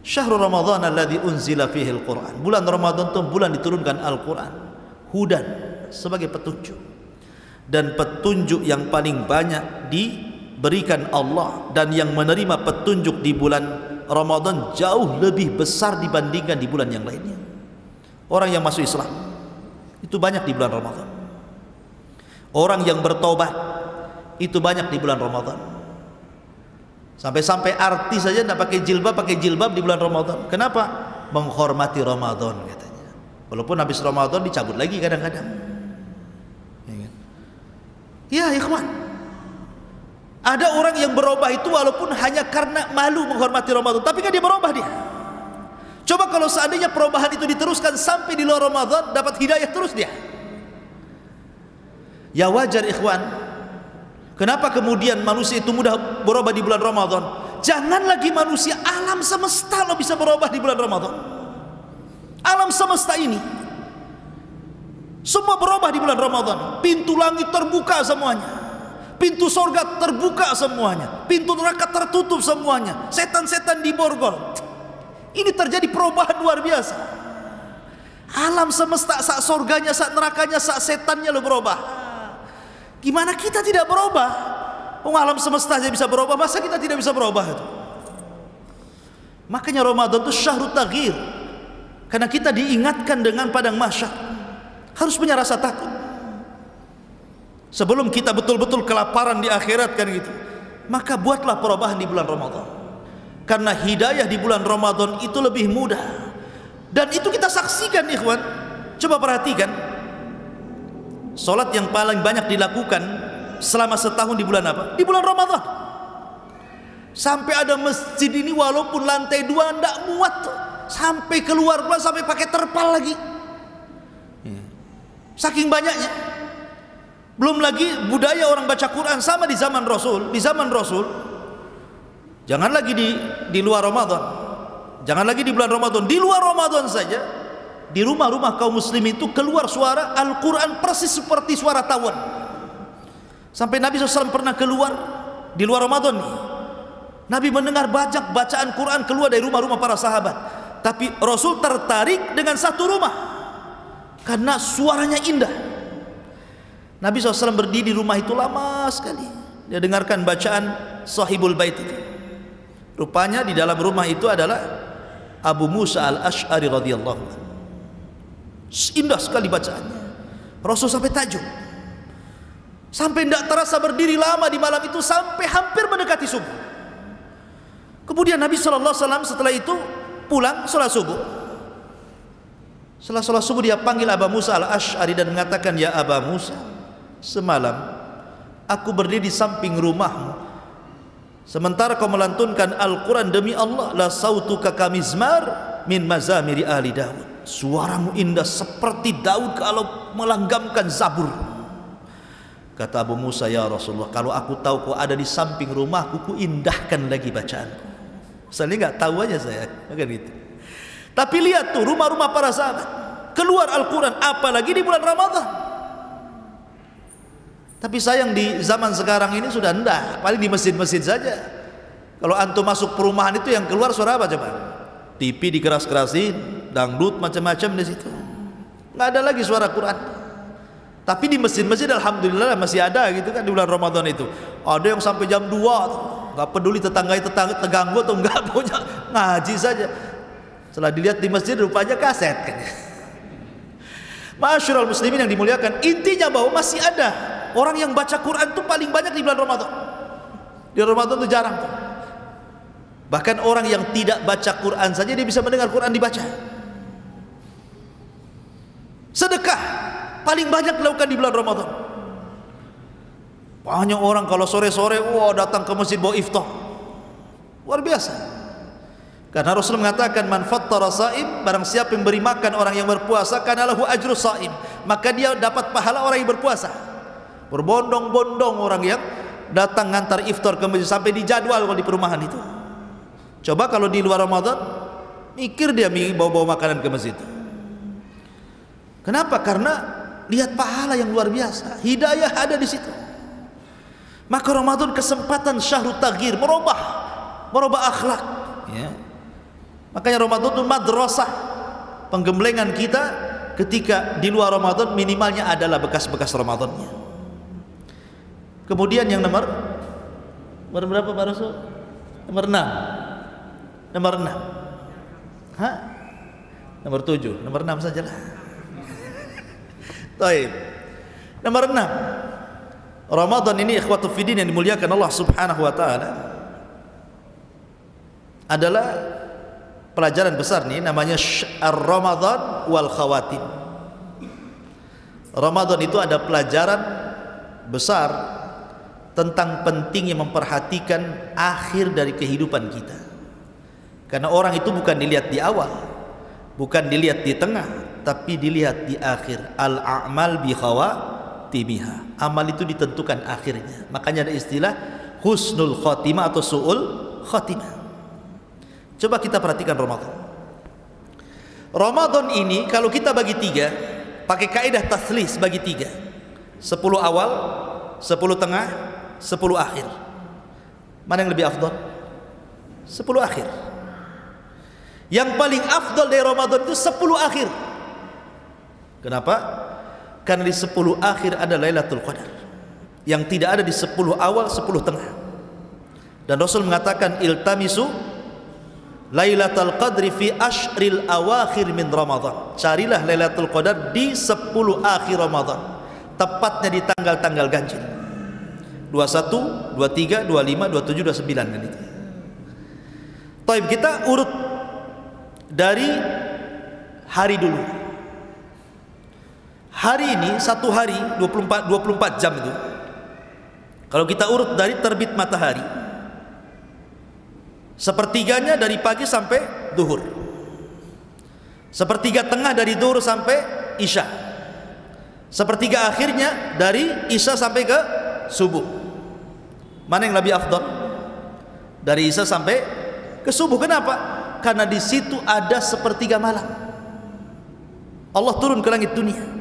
Syahrul Ramadan alladzi unzila fihi al-Qur'an. Bulan Ramadan itu bulan diturunkan Al-Qur'an. Hudan sebagai petunjuk. Dan petunjuk yang paling banyak diberikan Allah, dan yang menerima petunjuk di bulan Ramadan jauh lebih besar dibandingkan di bulan yang lainnya. Orang yang masuk Islam itu banyak di bulan Ramadan. Orang yang bertobat itu banyak di bulan Ramadan. Sampai-sampai artis saja tidak pakai jilbab di bulan Ramadan. Kenapa? Menghormati Ramadan katanya. Walaupun habis Ramadan dicabut lagi kadang-kadang. Ya ikhwan, ada orang yang berubah itu walaupun hanya karena malu menghormati Ramadan, tapi kan dia berubah dia. Coba kalau seandainya perubahan itu diteruskan sampai di luar Ramadan, dapat hidayah terus dia. Ya wajar ikhwan. Kenapa kemudian manusia itu mudah berubah di bulan Ramadan? Jangan lagi manusia, alam semesta lo bisa berubah di bulan Ramadan. Alam semesta ini semua berubah di bulan Ramadan. Pintu langit terbuka semuanya, pintu sorga terbuka semuanya, pintu neraka tertutup semuanya, setan-setan diborgol. Ini terjadi perubahan luar biasa. Alam semesta, saat sorganya, saat nerakanya, saat setannya lo berubah. Gimana kita tidak berubah? Alam semesta saja bisa berubah, masa kita tidak bisa berubah itu? Makanya Ramadan itu syahrut taghyir, karena kita diingatkan dengan padang mahsyar. Harus punya rasa takut sebelum kita betul-betul kelaparan di akhirat kan gitu. Maka buatlah perubahan di bulan Ramadan, karena hidayah di bulan Ramadan itu lebih mudah. Dan itu kita saksikan ikhwan. Coba perhatikan, solat yang paling banyak dilakukan selama setahun di bulan apa? Di bulan Ramadan. Sampai ada masjid ini walaupun lantai 2 tidak muat, sampai keluar sampai pakai terpal lagi, saking banyaknya. Belum lagi budaya orang baca Quran sama di zaman Rasul. Di zaman Rasul, jangan lagi di luar Ramadan, jangan lagi di bulan Ramadan, di luar Ramadan saja, di rumah-rumah kaum muslim itu keluar suara Al-Quran persis seperti suara tawon. Sampai Nabi SAW pernah keluar di luar Ramadan nih, Nabi mendengar bacaan Quran keluar dari rumah-rumah para sahabat. Tapi Rasul tertarik dengan satu rumah karena suaranya indah. Nabi SAW berdiri di rumah itu lama sekali. Dia dengarkan bacaan Sahibul Bait itu. Rupanya di dalam rumah itu adalah Abu Musa al-Ash'ari radhiyallahu anhu. Indah sekali bacaannya. Rasul sampai takjub. Sampai tidak terasa berdiri lama di malam itu sampai hampir mendekati subuh. Kemudian Nabi SAW setelah itu pulang sholat subuh. Setelah sholat subuh dia panggil Abu Musa al-Ash'ari dan mengatakan, ya Abu Musa, semalam aku berdiri di samping rumahmu sementara kau melantunkan Al-Quran, demi Allah la sautuka kamizmar min mazamiri ahli Daud, suaramu indah seperti Daud kalau melanggamkan Zabur. Kata Abu Musa, ya Rasulullah, kalau aku tahu kau ada di samping rumahku, ku indahkan lagi bacaanku. Saya nggak tahu aja saya, kan gitu. Tapi lihat tuh rumah-rumah para sahabat keluar Al-Quran, apalagi di bulan Ramadan. Tapi sayang di zaman sekarang ini sudah enggak, paling di masjid-masjid saja. Kalau antum masuk perumahan itu yang keluar suara apa coba? TV dikeras-kerasin, dangdut macam-macam di situ. Nggak ada lagi suara Quran. Tapi di masjid-masjid alhamdulillah masih ada gitu kan di bulan Ramadan itu. Ada yang sampai jam 2 nggak peduli tetangga terganggu atau enggak, punya ngaji saja. Setelah dilihat di masjid rupanya kaset kan. Ma'asyiral muslimin yang dimuliakan, intinya bahwa masih ada orang yang baca Quran itu paling banyak di bulan Ramadan. Di Ramadan itu jarang. Bahkan orang yang tidak baca Quran saja dia bisa mendengar Quran dibaca. Sedekah paling banyak dilakukan di bulan Ramadan. Banyak orang kalau sore-sore datang ke masjid bawa iftar. Luar biasa. Karena Rasul mengatakan, man fattara saim, barang siapa yang beri makan orang yang berpuasa, kana lahu ajru saim, maka dia dapat pahala orang yang berpuasa. Berbondong-bondong orang yang datang ngantar iftar ke masjid sampai dijadwal kalau di perumahan itu. Coba kalau di luar Ramadan, mikir dia bawa-bawa makanan ke masjid. Kenapa? Karena lihat pahala yang luar biasa, hidayah ada di situ. Maka Ramadan kesempatan syahrut taghyir, merubah akhlak, ya. Makanya Ramadan itu madrasah penggemblengan kita. Ketika di luar Ramadan minimalnya adalah bekas-bekas Ramadannya. Kemudian yang nomor berapa Pak Rasul? Nomor 6. Nomor 6. Hah? Nomor 7, nomor 6 sajalah. Baik. Nomor 6. Ramadan ini ikhwatu fiddin yang dimuliakan Allah Subhanahu wa taala adalah pelajaran besar nih, namanya Ar-Ramadan wal Khawatim. Ramadan itu ada pelajaran besar tentang pentingnya memperhatikan akhir dari kehidupan kita. Karena orang itu bukan dilihat di awal, bukan dilihat di tengah, tapi dilihat di akhir. Al-a'mal bi khawatimiha. Amal itu ditentukan akhirnya. Makanya ada istilah husnul khotimah atau su'ul khotimah. Coba kita perhatikan Ramadan. Ramadan ini kalau kita bagi 3, pakai kaidah taslis bagi 3. 10 awal, 10 tengah, 10 akhir. Mana yang lebih afdal? 10 akhir. Yang paling afdal dari Ramadan itu 10 akhir. Kenapa? Karena di 10 akhir ada Lailatul Qadar, yang tidak ada di 10 awal, 10 tengah. Dan Rasul mengatakan, iltamisu Lailatul Qadri fi ashril awakhir min Ramadan. Carilah Lailatul Qadar di 10 akhir Ramadan, tepatnya di tanggal-tanggal ganjil 21, 23, 25, 27, 29 kan itu. Taib, kita urut dari hari dulu. Hari ini satu hari 24 jam itu. Kalau kita urut dari terbit matahari, sepertiganya dari pagi sampai duhur, sepertiga tengah dari duhur sampai isya, sepertiga akhirnya dari isya sampai ke subuh. Mana yang lebih afdal? Dari isya sampai ke subuh. Kenapa? Karena di situ ada sepertiga malam. Allah turun ke langit dunia.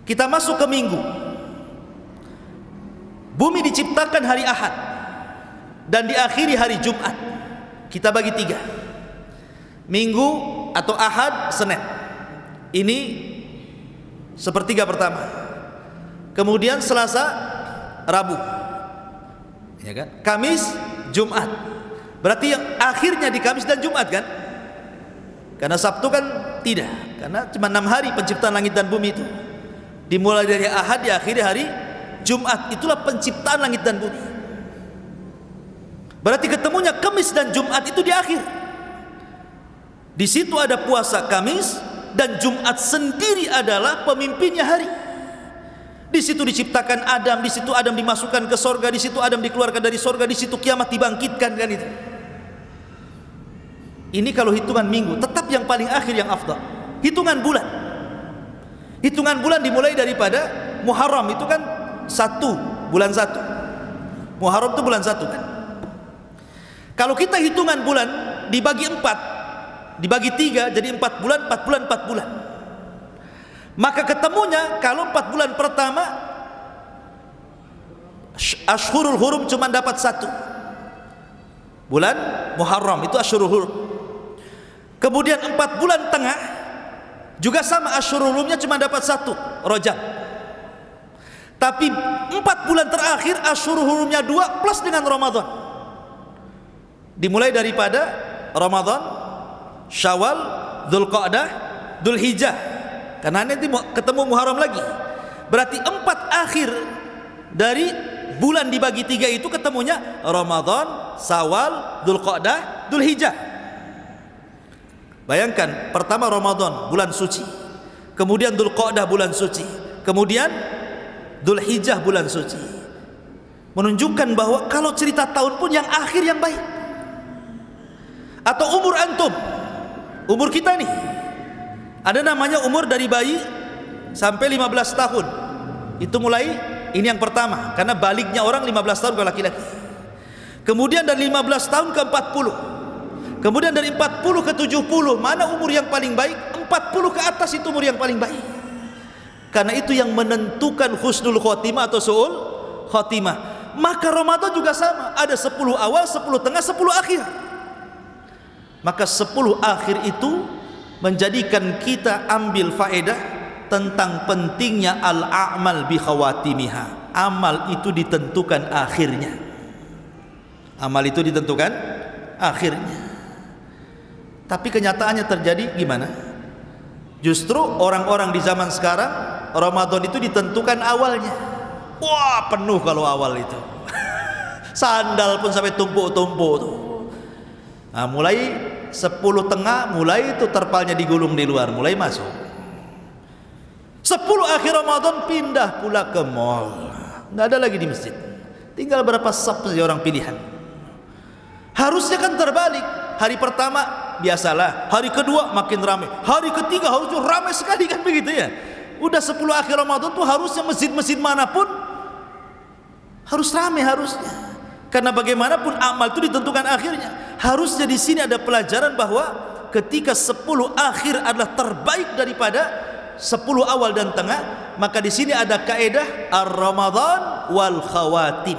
Kita masuk ke minggu. Bumi diciptakan hari Ahad dan diakhiri hari Jumat. Kita bagi 3. Minggu atau Ahad, Senin. Ini sepertiga pertama. kemudian Selasa, Rabu, ya kan? Kamis, Jumat. Berarti yang akhirnya di Kamis dan Jumat kan? Karena Sabtu kan tidak, karena cuma 6 hari penciptaan langit dan bumi itu. Dimulai dari Ahad, diakhiri hari Jumat. Itulah penciptaan langit dan bumi. Berarti ketemunya Kamis dan Jumat itu di akhir. Di situ ada puasa Kamis, dan Jumat sendiri adalah pemimpinnya hari. Di situ diciptakan Adam, di situ Adam dimasukkan ke sorga, di situ Adam dikeluarkan dari sorga, di situ kiamat dibangkitkan kan itu. Ini kalau hitungan minggu, tetap yang paling akhir yang afdal. Hitungan bulan. Hitungan bulan dimulai daripada Muharram, itu kan 1, bulan 1. Muharram itu bulan 1 kan. Kalau kita hitungan bulan dibagi 4, dibagi 3, jadi 4 bulan, 4 bulan, 4 bulan. Maka ketemunya kalau 4 bulan pertama Ashhurul Hurum cuma dapat 1. Bulan Muharram itu Ashhurul Hurum. Kemudian 4 bulan tengah juga sama, Ashhurul Hurumnya cuma dapat 1, Rajab. Tapi 4 bulan terakhir Ashhurul Hurumnya 2 plus dengan Ramadan. Dimulai daripada Ramadan, Syawal, Dzulqa'dah, Dzulhijjah. Karena nanti ketemu Muharram lagi. Berarti 4 akhir dari bulan dibagi 3 itu ketemunya Ramadan, Syawal, Dzulqa'dah, Dzulhijjah. Bayangkan, pertama Ramadan bulan suci, kemudian Dzulqa'dah bulan suci, kemudian Dzulhijjah bulan suci. Menunjukkan bahwa kalau cerita tahun pun yang akhir yang baik. Atau umur antum, umur kita nih, ada namanya umur dari bayi sampai 15 tahun. Itu mulai, ini yang pertama, karena baliknya orang 15 tahun kalau laki-laki. Kemudian dari 15 tahun ke 40. Kemudian dari 40 ke 70, mana umur yang paling baik? 40 ke atas itu umur yang paling baik. Karena itu yang menentukan husnul khotimah atau su'ul khotimah. Maka Ramadan juga sama, ada 10 awal, 10 tengah, 10 akhir. Maka 10 akhir itu menjadikan kita ambil faedah tentang pentingnya al-a'mal bi khawatimiha. Amal itu ditentukan akhirnya. Amal itu ditentukan akhirnya. Tapi kenyataannya terjadi gimana? Justru orang-orang di zaman sekarang Ramadan itu ditentukan awalnya. Wah, penuh kalau awal itu. Sandal pun sampai tumpuk-tumpuk tuh. Nah, mulai 10 tengah, mulai itu terpalnya digulung di luar, mulai masuk. 10 akhir Ramadan pindah pula ke mall. Nggak ada lagi di masjid. Tinggal berapa saf saja orang pilihan. Harusnya kan terbalik. Hari pertama biasalah, hari kedua makin ramai, hari ketiga harusnya ramai sekali kan begitu ya. Udah 10 akhir Ramadan tuh harusnya masjid-masjid manapun harus ramai harusnya. Karena bagaimanapun amal itu ditentukan akhirnya. Harusnya di sini ada pelajaran bahwa ketika 10 akhir adalah terbaik daripada 10 awal dan tengah, maka di sini ada kaidah ar-Ramadan wal khawatim.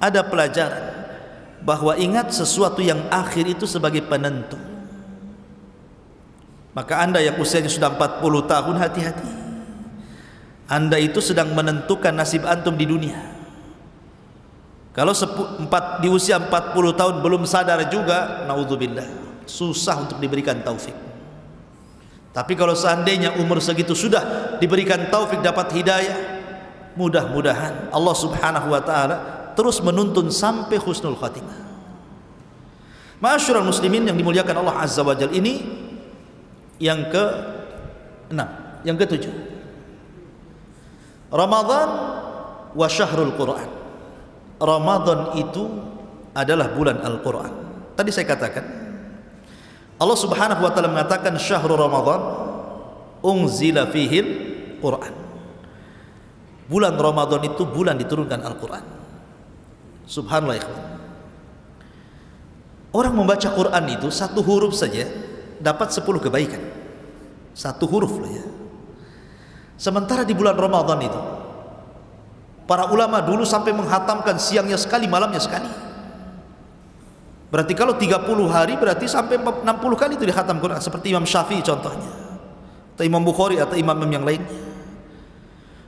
Ada pelajaran bahwa ingat sesuatu yang akhir itu sebagai penentu. Maka Anda yang usianya sudah 40 tahun, hati-hati. Anda itu sedang menentukan nasib antum di dunia. Kalau di usia 40 tahun belum sadar juga, naudzubillah, susah untuk diberikan taufik. Tapi kalau seandainya umur segitu sudah diberikan taufik, dapat hidayah, mudah-mudahan Allah subhanahu wa ta'ala terus menuntun sampai husnul khatimah. Ma'asyiral muslimin yang dimuliakan Allah azza wa jalla, ini yang ke-6, yang ke-7. Ramadan wa syahrul Quran. Ramadan itu adalah bulan Al-Quran. Tadi saya katakan Allah subhanahu wa ta'ala mengatakan syahrul Ramadan unzila fihil Quran. Bulan Ramadan itu bulan diturunkan Al-Quran. Subhanallah ikhwan. Orang membaca Quran itu satu huruf saja dapat 10 kebaikan. Satu huruf loh ya. Sementara di bulan Ramadan itu para ulama dulu sampai menghatamkan siangnya sekali, malamnya sekali. Berarti kalau 30 hari berarti sampai 60 kali itu dihatam Quran, seperti Imam Syafi'i contohnya, atau Imam Bukhari atau imam yang lainnya.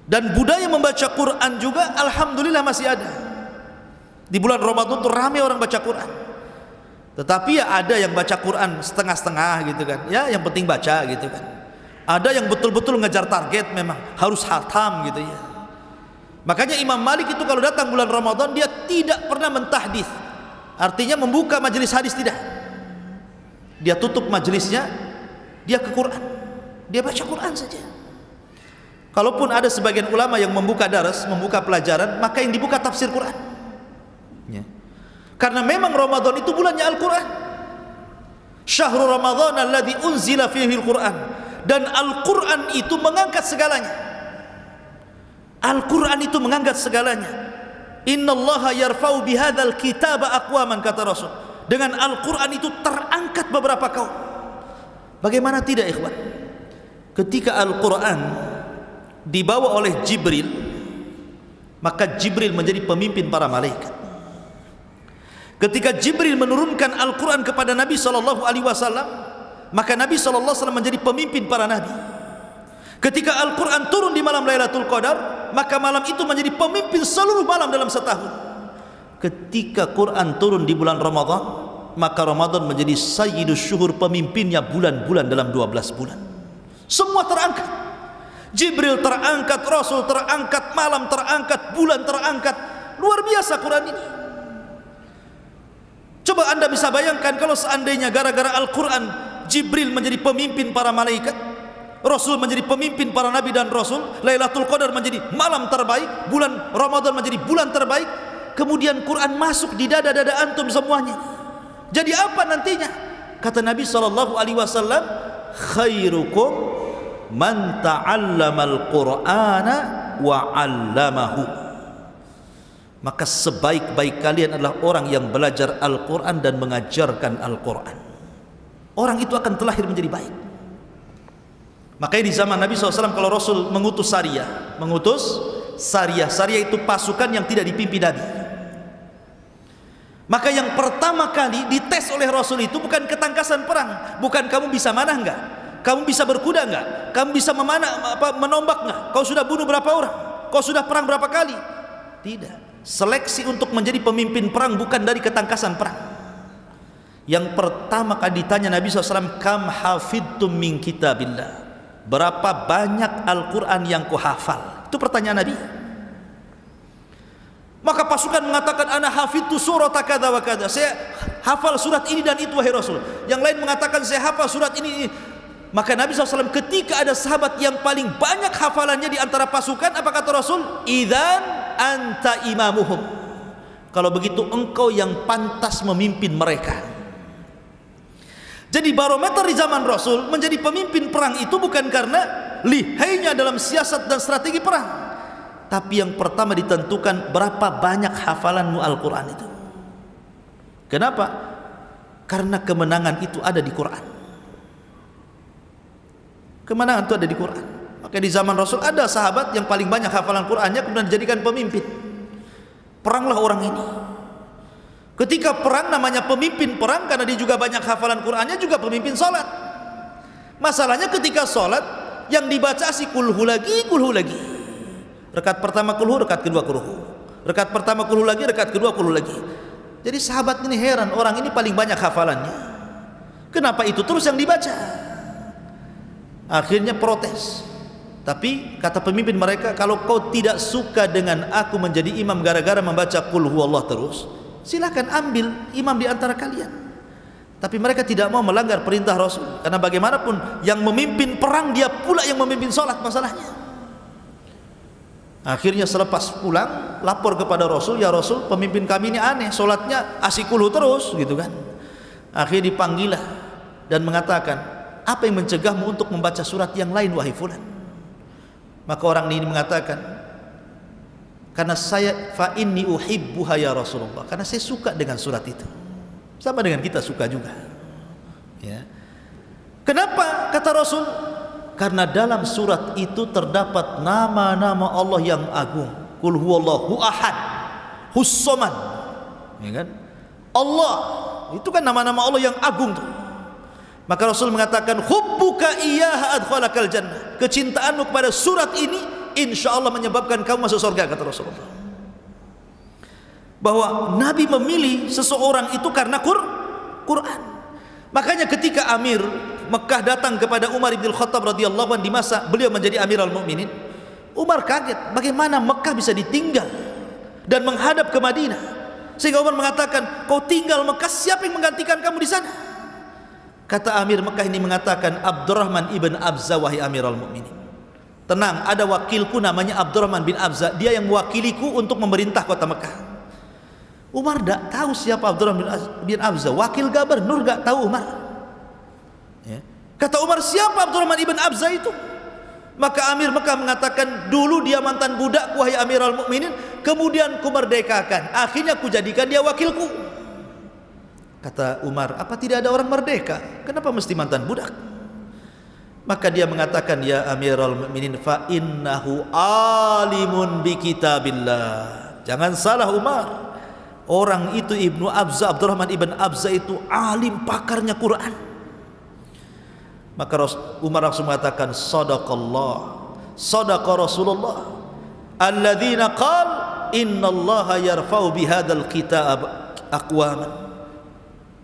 Dan budaya membaca Quran juga alhamdulillah masih ada. Di bulan Ramadan tuh ramai orang baca Quran. Tetapi ya ada yang baca Quran setengah-setengah gitu kan. Ya yang penting baca gitu kan. Ada yang betul-betul ngejar target, memang harus khatam gitu ya. Makanya Imam Malik itu kalau datang bulan Ramadan dia tidak pernah mentahdits. Artinya membuka majelis hadis, tidak. Dia tutup majelisnya, dia ke Quran. Dia baca Quran saja. Kalaupun ada sebagian ulama yang membuka daras, membuka pelajaran, maka yang dibuka tafsir Quran ya. Karena memang Ramadan itu bulannya Al-Quran. Syahrul Ramadan alladzi unzila fihi Al-Quran. Dan Al-Quran itu mengangkat segalanya. Al-Quran itu mengangkat segalanya. Innallaha yarfa'u bihadzal kitaba aqwaman, kata Rasul. Dengan Al-Quran itu terangkat beberapa kaum. Bagaimana tidak ikhwan? Ketika Al-Quran dibawa oleh Jibril, maka Jibril menjadi pemimpin para malaikat. Ketika Jibril menurunkan Al-Quran kepada Nabi SAW, maka Nabi SAW menjadi pemimpin para nabi. Ketika Al-Quran turun di malam Lailatul Qadar, maka malam itu menjadi pemimpin seluruh malam dalam setahun. Ketika Quran turun di bulan Ramadan, maka Ramadan menjadi sayyidus syuhur, pemimpinnya bulan-bulan dalam 12 bulan. Semua terangkat. Jibril terangkat, Rasul terangkat, malam terangkat, bulan terangkat. Luar biasa Quran ini. Coba anda bisa bayangkan kalau seandainya gara-gara Al-Quran Jibril menjadi pemimpin para malaikat, Rasul menjadi pemimpin para nabi dan Rasul, Lailatul Qadar menjadi malam terbaik, bulan Ramadan menjadi bulan terbaik, kemudian Quran masuk di dada-dada antum semuanya. Jadi apa nantinya? Kata Nabi SAW, khairukum man ta'allamal Qur'ana wa 'allamahu. Maka sebaik-baik kalian adalah orang yang belajar Al-Quran dan mengajarkan Al-Quran. Orang itu akan terlahir menjadi baik. Makanya di zaman Nabi SAW kalau Rasul mengutus Sariyah, Sariyah itu pasukan yang tidak dipimpin Nabi. Maka yang pertama kali dites oleh Rasul itu bukan ketangkasan perang, bukan kamu bisa manah enggak, kamu bisa berkuda enggak, kamu bisa menombak enggak, kau sudah bunuh berapa orang, kau sudah perang berapa kali. Tidak. Seleksi untuk menjadi pemimpin perang bukan dari ketangkasan perang. Yang pertama kali ditanya Nabi SAW, kam hafidtum min kitabillah, berapa banyak Al-Quran yang kau hafal? Itu pertanyaan Nabi. Maka pasukan mengatakan, ana hafidtu surat kada wa kada, saya hafal surat ini dan itu wahai Rasul. Yang lain mengatakan saya hafal surat ini. Maka Nabi SAW ketika ada sahabat yang paling banyak hafalannya di antara pasukan, apa kata Rasul? Idzan anta imamuhum, kalau begitu engkau yang pantas memimpin mereka. Jadi barometer di zaman Rasul menjadi pemimpin perang itu bukan karena lihainya dalam siasat dan strategi perang, tapi yang pertama ditentukan berapa banyak hafalanmu Al-Quran itu. Kenapa? Karena kemenangan itu ada di Quran. Kemenangan itu ada di Quran. Maka di zaman Rasul ada sahabat yang paling banyak hafalan Qurannya kemudian dijadikan pemimpin. Peranglah orang ini. Ketika perang namanya pemimpin perang karena dia juga banyak hafalan Qurannya, juga pemimpin sholat. Masalahnya ketika sholat yang dibaca si kulhu lagi. Rekat pertama kulhu, rekat kedua kulhu. Rekat pertama kulhu lagi, rekat kedua kulhu lagi. Jadi sahabat ini heran, orang ini paling banyak hafalannya, kenapa itu terus yang dibaca? Akhirnya protes. Tapi kata pemimpin mereka, kalau kau tidak suka dengan aku menjadi imam gara-gara membaca qul huwallah terus, silakan ambil imam di antara kalian. Tapi mereka tidak mau melanggar perintah Rasul, karena bagaimanapun yang memimpin perang dia pula yang memimpin sholat masalahnya. Akhirnya selepas pulang lapor kepada Rasul, ya Rasul, pemimpin kami ini aneh, sholatnya asikuluh terus gitu kan. Akhirnya dipanggillah dan mengatakan, apa yang mencegahmu untuk membaca surat yang lain wahai fulan? Maka orang ini mengatakan, karena saya fa inni uhibbuha ya Rasulullah, karena saya suka dengan surat itu. Sama dengan kita suka juga ya. Kenapa? Kata Rasul, karena dalam surat itu terdapat nama-nama Allah yang agung. Qul huwallahu ahad, hus-samad, ya kan? Allah itu kan nama-nama Allah yang agung tuh. Maka Rasul mengatakan, hubbuka iyyaha adkhalakal jannah, kecintaanmu kepada surat ini insya Allah menyebabkan kamu masuk surga, kata Rasulullah. Bahwa Nabi memilih seseorang itu karena Quran. Makanya ketika Amir Mekah datang kepada Umar bin Khattab radhiyallahu anhu di masa beliau menjadi Amirul Mukminin, Umar kaget bagaimana Mekah bisa ditinggal dan menghadap ke Madinah. Sehingga Umar mengatakan, kau tinggal Mekah, siapa yang menggantikan kamu di sana? Kata Amir Mekah ini mengatakan, Abdurrahman ibn Abza, wahai Amirul Mukminin, tenang, ada wakilku namanya Abdurrahman bin Abza, dia yang mewakiliku untuk memerintah kota Mekah. Umar tidak tahu siapa Abdurrahman bin Abza, wakil gubernur tidak tahu Umar. Ya. Kata Umar, siapa Abdurrahman ibn Abza itu? Maka Amir Mekah mengatakan, dulu dia mantan budak, wahai Amirul Mukminin, kemudian ku merdekakan, akhirnya ku jadikan dia wakilku. Kata Umar, apa tidak ada orang merdeka? Kenapa mesti mantan budak? Maka dia mengatakan, ya Amirul Mukminin, fa innahu alimun bi kitabillah. Jangan salah Umar, orang itu Ibnu Abza, Abdurrahman ibn Abza itu alim, pakarnya Quran. Maka Umar langsung mengatakan, sadaqallah, sadaqa Rasulullah alladzina qal innallaha yarfa'u bihadzal kitab aqwaman.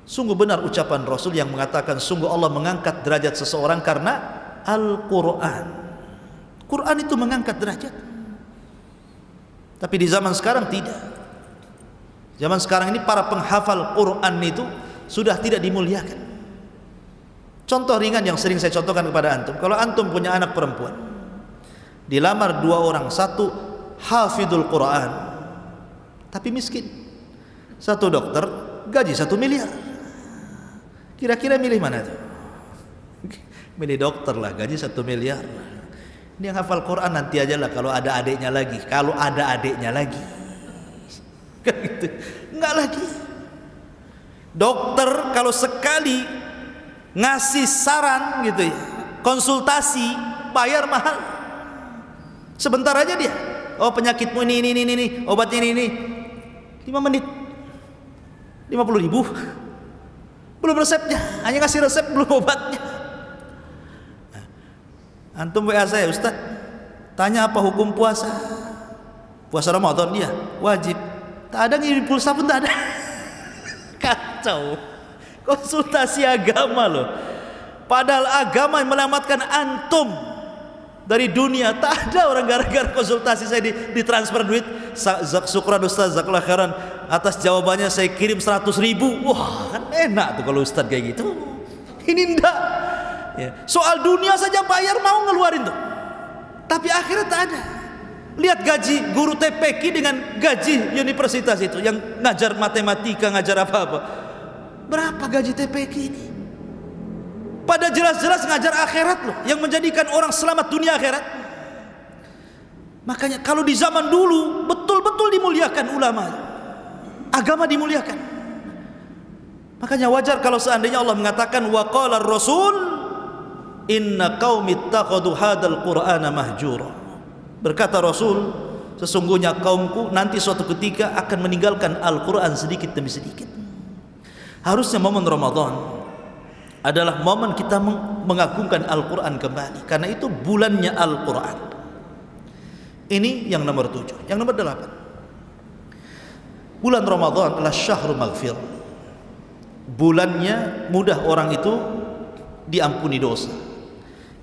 Sungguh benar ucapan Rasul yang mengatakan sungguh Allah mengangkat derajat seseorang karena Al-Quran. Quran itu mengangkat derajat. Tapi di zaman sekarang tidak. Zaman sekarang ini para penghafal Quran itu sudah tidak dimuliakan. Contoh ringan yang sering saya contohkan kepada antum. Kalau antum punya anak perempuan, dilamar 2 orang, satu hafidul Quran tapi miskin, satu dokter gaji 1 miliar. Kira-kira milih mana tuh? Milih dokter lah, gaji 1 miliar. Ini yang hafal Quran nanti aja lah kalau ada adiknya lagi. Kalau ada adiknya lagi, gitu. Enggak lagi. Dokter kalau sekali ngasih saran gitu ya, konsultasi, bayar mahal. Sebentar aja dia, oh penyakitmu ini, obatnya ini, 5 menit 50.000. Belum resepnya, hanya ngasih resep, belum obatnya. Antum WA saya, Ustaz, tanya apa hukum puasa? Puasa Ramadan dia wajib. Tak ada, ngirim pulsa pun tak ada. Kacau. Konsultasi agama loh. Padahal agama yang menyelamatkan antum dari dunia. Tak ada orang gara-gara konsultasi saya ditransfer duit. Syukran Ustaz, jazakallahu khairan, atas jawabannya saya kirim 100.000. Wah, kan enak tuh kalau Ustaz kayak gitu. Ini enggak ya. Soal dunia saja bayar mau ngeluarin tuh, tapi akhirat tak ada. Lihat gaji guru TPQ dengan gaji universitas itu yang ngajar matematika, ngajar apa-apa. Berapa gaji TPQ ini? Pada jelas-jelas ngajar akhirat loh, yang menjadikan orang selamat dunia akhirat. Makanya kalau di zaman dulu betul-betul dimuliakan ulama, agama dimuliakan. Makanya wajar kalau seandainya Allah mengatakan wa qala ar-rasul inna qaumi ittakhadhu hadzal qur'ana mahjura. Berkata Rasul, sesungguhnya kaumku nanti suatu ketika akan meninggalkan Al-Qur'an sedikit demi sedikit. Harusnya momen Ramadan adalah momen kita mengagungkan Al-Qur'an kembali, karena itu bulannya Al-Qur'an. Ini yang nomor 7. Yang nomor 8, bulan Ramadan adalah syahrul maghfirah. Bulannya mudah orang itu diampuni dosa.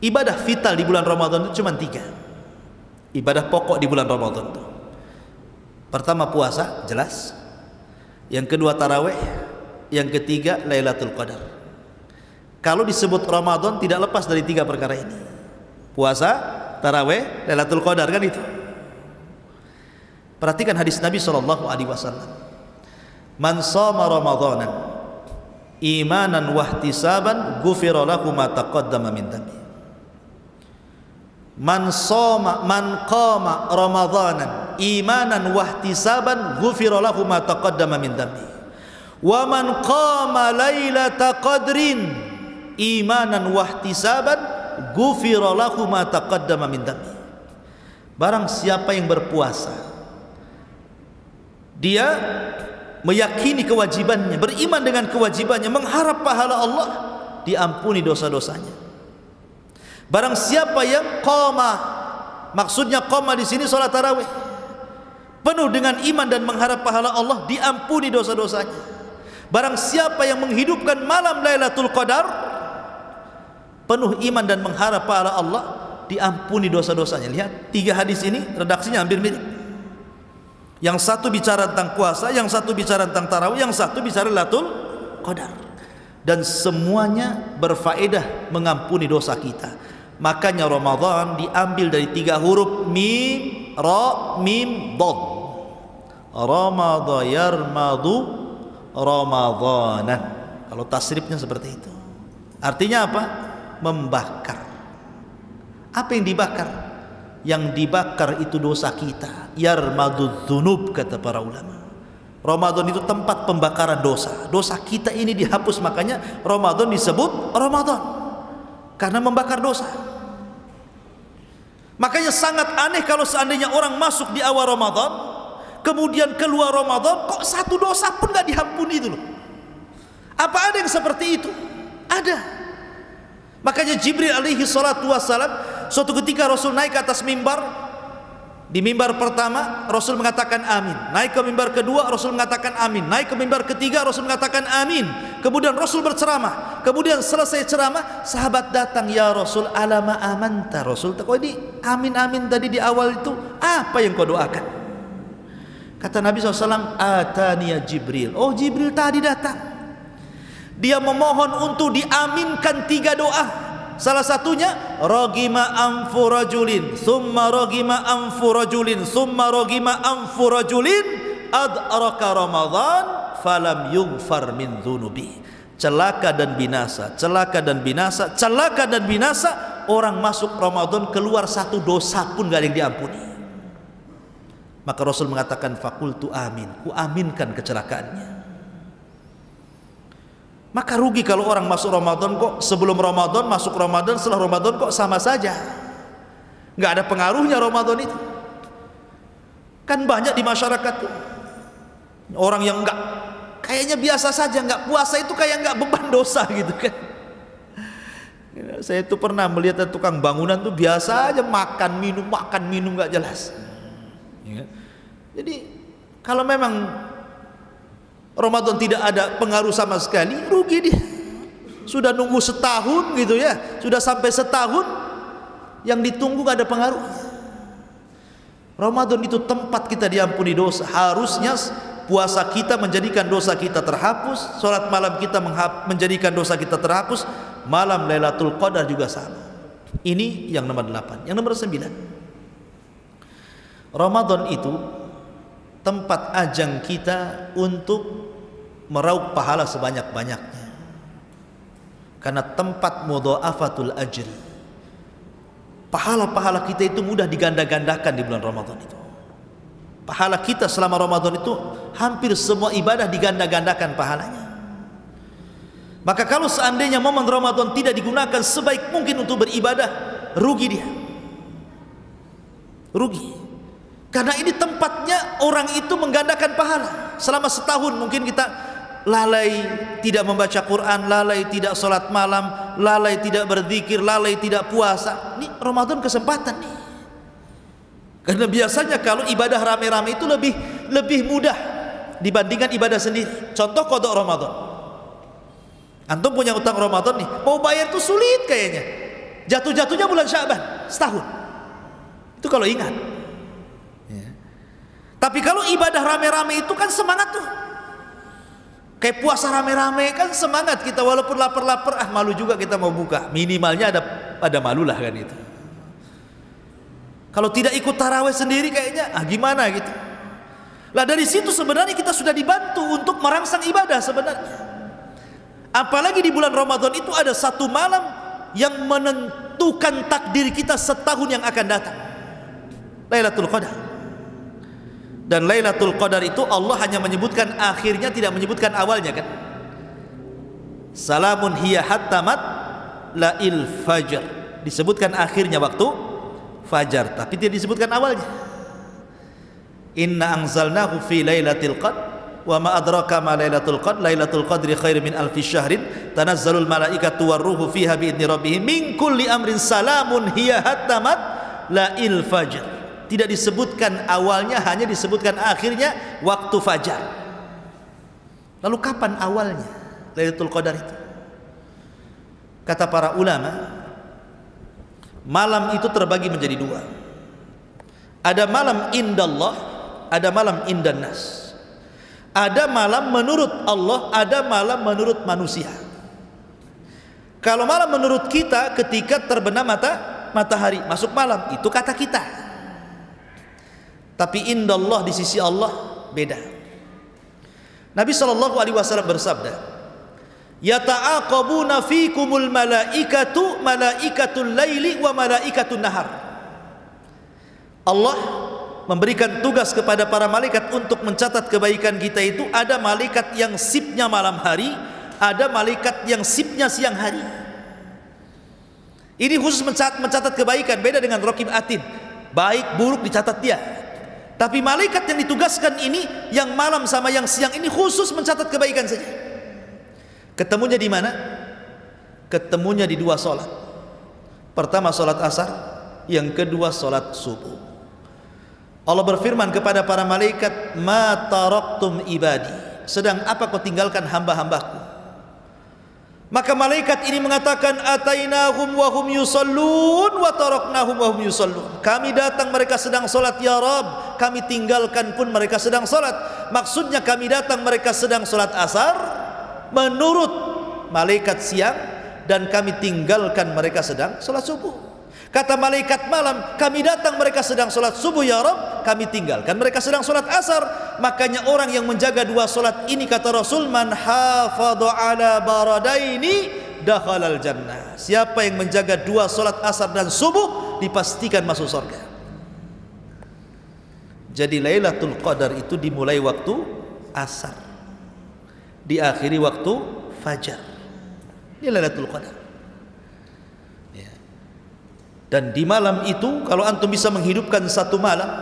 Ibadah vital di bulan Ramadan itu cuma 3. Ibadah pokok di bulan Ramadan itu. Pertama puasa, jelas. Yang kedua tarawih. Yang ketiga Lailatul Qadar. Kalau disebut Ramadan tidak lepas dari 3 perkara ini. Puasa, tarawih, Lailatul Qadar, kan itu. Perhatikan hadis Nabi SAW. Man shoma Ramadanan imanan wahtisaban ghufira lahu ma taqaddama min dhanbi. Man qama Ramadanan imanan wahtisaban ghufira lahu ma taqaddama min dhanbi. Wa man qama lailata qadrin imanan wahtisaban ghufira lahu ma taqaddama min dhanbi. Barang siapa yang berpuasa, dia meyakini kewajibannya, beriman dengan kewajibannya, mengharap pahala Allah, diampuni dosa-dosanya. Barang siapa yang qama Maksudnya qoma di sini salat tarawih. Penuh dengan iman dan mengharap pahala Allah, diampuni dosa-dosanya. Barang siapa yang menghidupkan malam Lailatul Qadar, penuh iman dan mengharap pahala Allah, diampuni dosa-dosanya. Lihat, 3 hadis ini redaksinya hampir mirip. Yang satu bicara tentang puasa, yang satu bicara tentang tarawih, yang satu bicara Lailatul Qadar. Dan semuanya berfaedah mengampuni dosa kita. Makanya Ramadan diambil dari 3 huruf mim, ra, mim, dad. Ramadha yarmadu Ramadanan. Kalau tasrifnya seperti itu. Artinya apa? Membakar. Apa yang dibakar? Yang dibakar itu dosa kita. Yarmadu dzunub, kata para ulama. Ramadan itu tempat pembakaran dosa. Dosa kita ini dihapus, makanya Ramadan disebut Ramadan, karena membakar dosa. Makanya sangat aneh kalau seandainya orang masuk di awal Ramadan, kemudian keluar Ramadan, kok satu dosa pun gak diampuni itu loh. Apa ada yang seperti itu? Ada. Makanya Jibril alaihi salatu wassalam, suatu ketika Rasul naik ke atas mimbar. Di mimbar pertama Rasul mengatakan amin, naik ke mimbar kedua Rasul mengatakan amin, naik ke mimbar ketiga Rasul mengatakan amin. Kemudian Rasul berceramah. Kemudian selesai ceramah, sahabat datang, ya Rasul, alama amanta. Rasul, kok ini amin-amin tadi di awal itu apa yang kau doakan? Kata Nabi SAW, ataniya Jibril. Oh, Jibril tadi datang, dia memohon untuk diaminkan 3 doa. Salah satunya ragima anfu rajulin, summa ragima anfu rajulin, summa ragima anfu rajulin adraka Ramadan falam yughfar min dzunubi. Celaka dan binasa, celaka dan binasa, celaka dan binasa. Orang masuk Ramadan keluar satu dosa pun gak ada yang diampuni. Maka Rasul mengatakan fakultu amin, ku aminkan kecelakaannya. Maka rugi kalau orang masuk Ramadan kok sebelum Ramadan, masuk Ramadan, setelah Ramadan kok sama saja. Nggak ada pengaruhnya Ramadan itu. Kan banyak di masyarakat tuh orang yang nggak, kayaknya biasa saja, nggak puasa itu kayak nggak beban dosa gitu kan. Saya tuh pernah melihat tukang bangunan tuh biasa aja makan minum nggak jelas. Jadi kalau memang Ramadan tidak ada pengaruh sama sekali, rugi dia. Sudah nunggu setahun gitu ya, sudah sampai setahun, yang ditunggu gak ada pengaruh. Ramadan itu tempat kita diampuni dosa. Harusnya puasa kita menjadikan dosa kita terhapus, sholat malam kita menjadikan dosa kita terhapus. Malam Lailatul Qadar juga sama. Ini yang nomor 8. Yang nomor 9, Ramadan itu tempat ajang kita untuk meraup pahala sebanyak-banyaknya, karena tempat mudha'afatul ajr. Pahala-pahala kita itu mudah diganda-gandakan di bulan Ramadan itu. Pahala kita selama Ramadan itu hampir semua ibadah diganda-gandakan pahalanya. Maka kalau seandainya momen Ramadan tidak digunakan sebaik mungkin untuk beribadah, rugi dia. Rugi. Karena ini tempatnya orang itu menggandakan pahala. Selama setahun mungkin kita lalai tidak membaca Quran, lalai tidak sholat malam, lalai tidak berzikir, lalai tidak puasa. Ini Ramadan kesempatan nih. Karena biasanya kalau ibadah rame-rame itu lebih mudah dibandingkan ibadah sendiri. Contoh qada Ramadan. Antum punya utang Ramadan nih, mau bayar tuh sulit kayaknya. Jatuh-jatuhnya bulan Sya'ban, setahun. Itu kalau ingat. Tapi kalau ibadah rame-rame itu kan semangat tuh. Kayak puasa rame-rame kan semangat kita, walaupun lapar-lapar, malu juga kita mau buka. Minimalnya ada malu lah kan itu. Kalau tidak ikut tarawih sendiri kayaknya gimana gitu. Lah dari situ sebenarnya kita sudah dibantu untuk merangsang ibadah sebenarnya. Apalagi di bulan Ramadan itu ada satu malam yang menentukan takdir kita setahun yang akan datang. Lailatul Qadar. Dan Lailatul Qadar itu Allah hanya menyebutkan akhirnya, tidak menyebutkan awalnya kan. Salamun hiya hatta matla'il fajr, disebutkan akhirnya waktu fajar, tapi tidak disebutkan awalnya. Inna anzalnahu fi lailatul qadr wa ma adraka ma lailatul qadr, lailatul qadri khairum min alfi syahrin, tanazzalul malaikatu warruhu fiha bi idzni rabbihim min kulli amrin, salamun hiya hatta matla'il fajr. Tidak disebutkan awalnya, hanya disebutkan akhirnya waktu fajar. Lalu kapan awalnya Lailatul Qadar itu? Kata para ulama, malam itu terbagi menjadi dua. Ada malam indallah, ada malam indannas. Ada malam menurut Allah, ada malam menurut manusia. Kalau malam menurut kita ketika terbenam matahari, masuk malam, itu kata kita. Tapi indallah, di sisi Allah beda. Nabi SAW bersabda, yata'aqabuna fikumul malaikatu malaikatul laili wa malaikatul nahar. Allah memberikan tugas kepada para malaikat untuk mencatat kebaikan kita itu. Ada malaikat yang sipnya malam hari, ada malaikat yang sipnya siang hari. Ini khusus mencatat kebaikan, beda dengan raqib atid, baik buruk dicatat dia. Tapi malaikat yang ditugaskan ini, yang malam sama yang siang ini, khusus mencatat kebaikan saja. Ketemunya di mana? Ketemunya di dua solat. Pertama solat asar, yang kedua solat subuh. Allah berfirman kepada para malaikat, ma taraktum ibadi, sedang apa kau tinggalkan hamba-hambaku? Maka malaikat ini mengatakan, atainahum wa hum yusallun wa taraknahum wa hum yusallun. Kami datang mereka sedang solat ya Rabb, kami tinggalkan pun mereka sedang solat. Maksudnya kami datang mereka sedang solat asar menurut malaikat siang, dan kami tinggalkan mereka sedang solat subuh. Kata malaikat malam, kami datang mereka sedang solat subuh ya Rabb, kami tinggalkan mereka sedang solat asar. Makanya orang yang menjaga dua solat ini, kata Rasul, man hafadha ala baradaini dakhalal jannah. Siapa yang menjaga dua solat asar dan subuh, dipastikan masuk surga. Jadi Lailatul Qadar itu dimulai waktu asar, diakhiri waktu fajar. Ini Lailatul Qadar. Dan di malam itu, kalau antum bisa menghidupkan satu malam,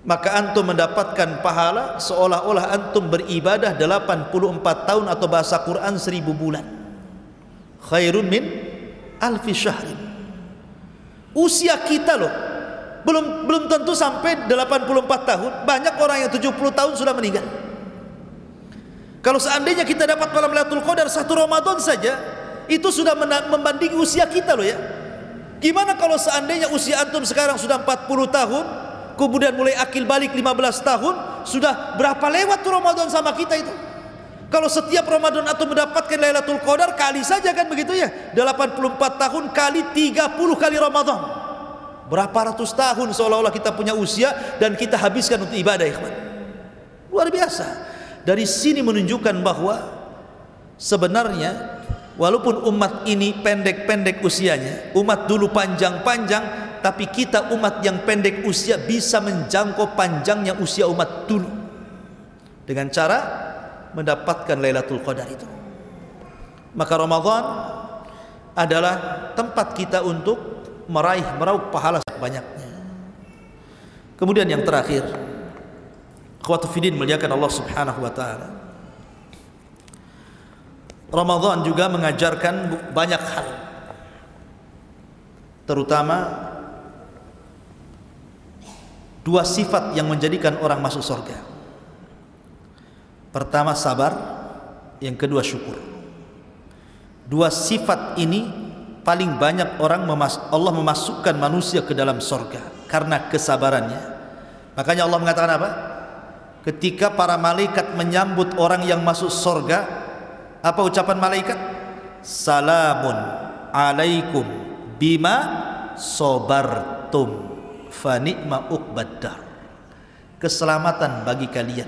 maka antum mendapatkan pahala seolah-olah antum beribadah 84 tahun, atau bahasa Quran 1000 bulan. Khairun min alfi syahrin. Usia kita loh belum tentu sampai 84 tahun. Banyak orang yang 70 tahun sudah meninggal. Kalau seandainya kita dapat malam Lailatul Qadar satu Ramadan saja, itu sudah membandingi usia kita loh ya. Gimana kalau seandainya usia antum sekarang sudah 40 tahun, kemudian mulai akil balik 15 tahun, sudah berapa lewat tuh Ramadan sama kita itu? Kalau setiap Ramadan antum mendapatkan Lailatul Qadar, kali saja kan begitu ya, 84 tahun kali 30 kali Ramadan, berapa ratus tahun seolah-olah kita punya usia dan kita habiskan untuk ibadah, ikhwan. Luar biasa. Dari sini menunjukkan bahwa sebenarnya walaupun umat ini pendek-pendek usianya, umat dulu panjang-panjang, tapi kita umat yang pendek usia bisa menjangkau panjangnya usia umat dulu dengan cara mendapatkan Lailatul Qadar itu. Maka Ramadan adalah tempat kita untuk meraup pahala sebanyaknya. Kemudian yang terakhir, akhwatu fiddin muliakan Allah Subhanahu wa taala, Ramadan juga mengajarkan banyak hal, terutama dua sifat yang menjadikan orang masuk surga. Pertama sabar, yang kedua syukur. Dua sifat ini paling banyak Allah memasukkan manusia ke dalam surga karena kesabarannya. Makanya Allah mengatakan apa? Ketika para malaikat menyambut orang yang masuk surga, apa ucapan malaikat? Salamun alaikum bima sobartum fa ni'ma uqbaddar. Keselamatan bagi kalian,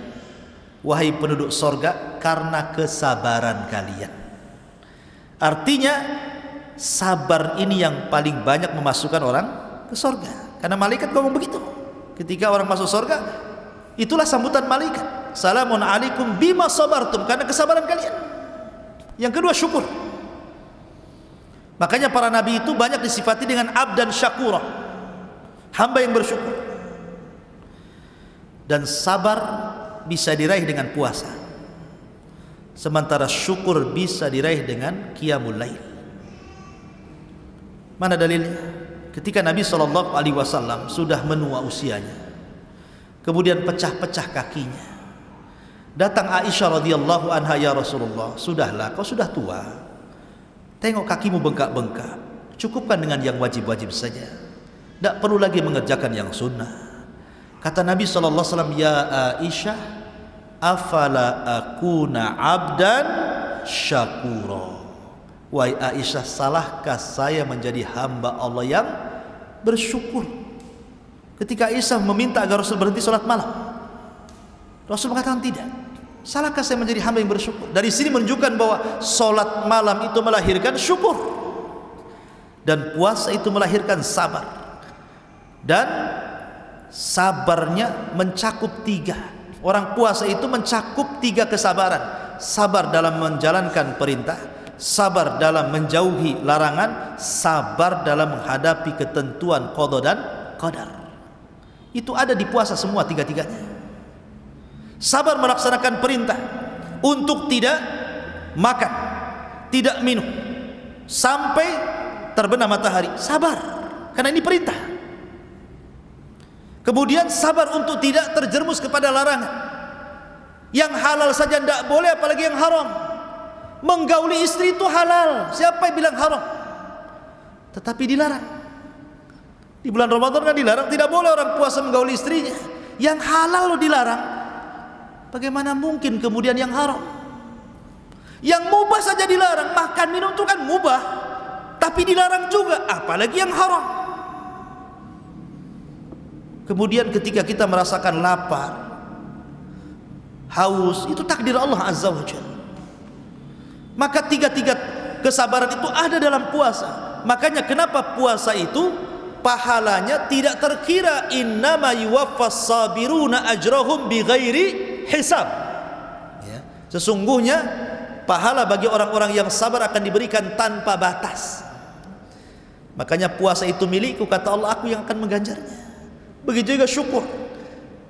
wahai penduduk sorga, karena kesabaran kalian. Artinya sabar ini yang paling banyak memasukkan orang ke sorga. Karena malaikat ngomong begitu. Ketika orang masuk sorga, itulah sambutan malaikat. Salamun alaikum bima sobartum, karena kesabaran kalian. Yang kedua syukur. Makanya para nabi itu banyak disifati dengan abdan syakura, hamba yang bersyukur. Dan sabar bisa diraih dengan puasa, sementara syukur bisa diraih dengan qiyamul lail. Mana dalilnya? ketika Nabi SAW sudah menua usianya, kemudian pecah-pecah kakinya. Datang Aisyah radhiyallahu anha, ya Rasulullah, sudahlah, kau sudah tua, tengok kakimu bengkak-bengkak, cukupkan dengan yang wajib-wajib saja, tidak perlu lagi mengerjakan yang sunnah. Kata Nabi SAW, ya Aisyah, afala akuna abdan syakura. Wahai Aisyah, salahkah saya menjadi hamba Allah yang bersyukur? Ketika Aisyah meminta agar Rasul berhenti sholat malam, Rasul mengatakan tidak. Salahkah saya menjadi hamba yang bersyukur? Dari sini menunjukkan bahwa sholat malam itu melahirkan syukur, dan puasa itu melahirkan sabar. Dan sabarnya mencakup 3. Orang puasa itu mencakup 3 kesabaran. Sabar dalam menjalankan perintah, sabar dalam menjauhi larangan, sabar dalam menghadapi ketentuan qada dan qadar. Itu ada di puasa semua 3-tiganya. Sabar melaksanakan perintah untuk tidak makan, tidak minum sampai terbenam matahari. Sabar, karena ini perintah. Kemudian sabar untuk tidak terjerumus kepada larangan. Yang halal saja tidak boleh, apalagi yang haram. Menggauli istri itu halal, siapa yang bilang haram? Tetapi dilarang. Di bulan Ramadan kan dilarang, tidak boleh orang puasa menggauli istrinya. Yang halal lo dilarang, bagaimana mungkin kemudian yang haram? Yang mubah saja dilarang, makan minum itu kan mubah, tapi dilarang juga, apalagi yang haram. Kemudian ketika kita merasakan lapar, haus, itu takdir Allah Azza wa Jalla. Maka 3 kesabaran itu ada dalam puasa. Makanya kenapa puasa itu pahalanya tidak terkira, innama yuwaffas sabiruna ajrahum bighairi hisab. Ya, sesungguhnya pahala bagi orang-orang yang sabar akan diberikan tanpa batas. Makanya puasa itu milikku, kata Allah, aku yang akan mengganjarnya. Begitu juga syukur.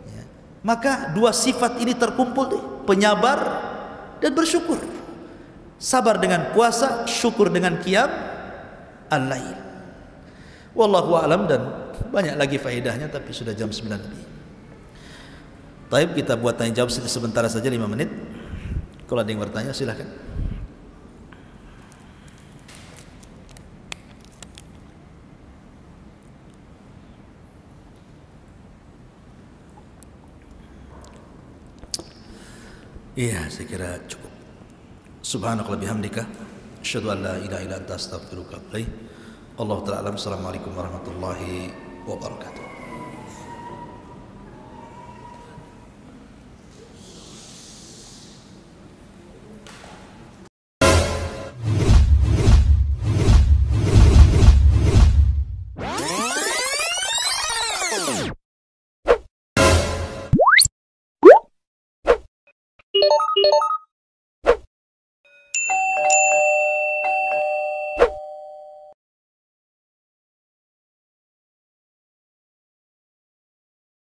Ya. Maka 2 sifat ini terkumpul deh, penyabar dan bersyukur. Sabar dengan puasa, syukur dengan qiyam al-lail. Wallahu a'lam, dan banyak lagi faedahnya, tapi sudah jam 9 lebih. Baik, kita buat tanya jawab sebentar saja 5 menit. Kalau ada yang bertanya silahkan. Iya, saya kira cukup. Subhanakallah bihamdika, asyhadu an la ilaha illa anta astaghfiruka wa atubu ilaik. Allahu ta'ala alam. Assalamualaikum warahmatullahi wabarakatuh.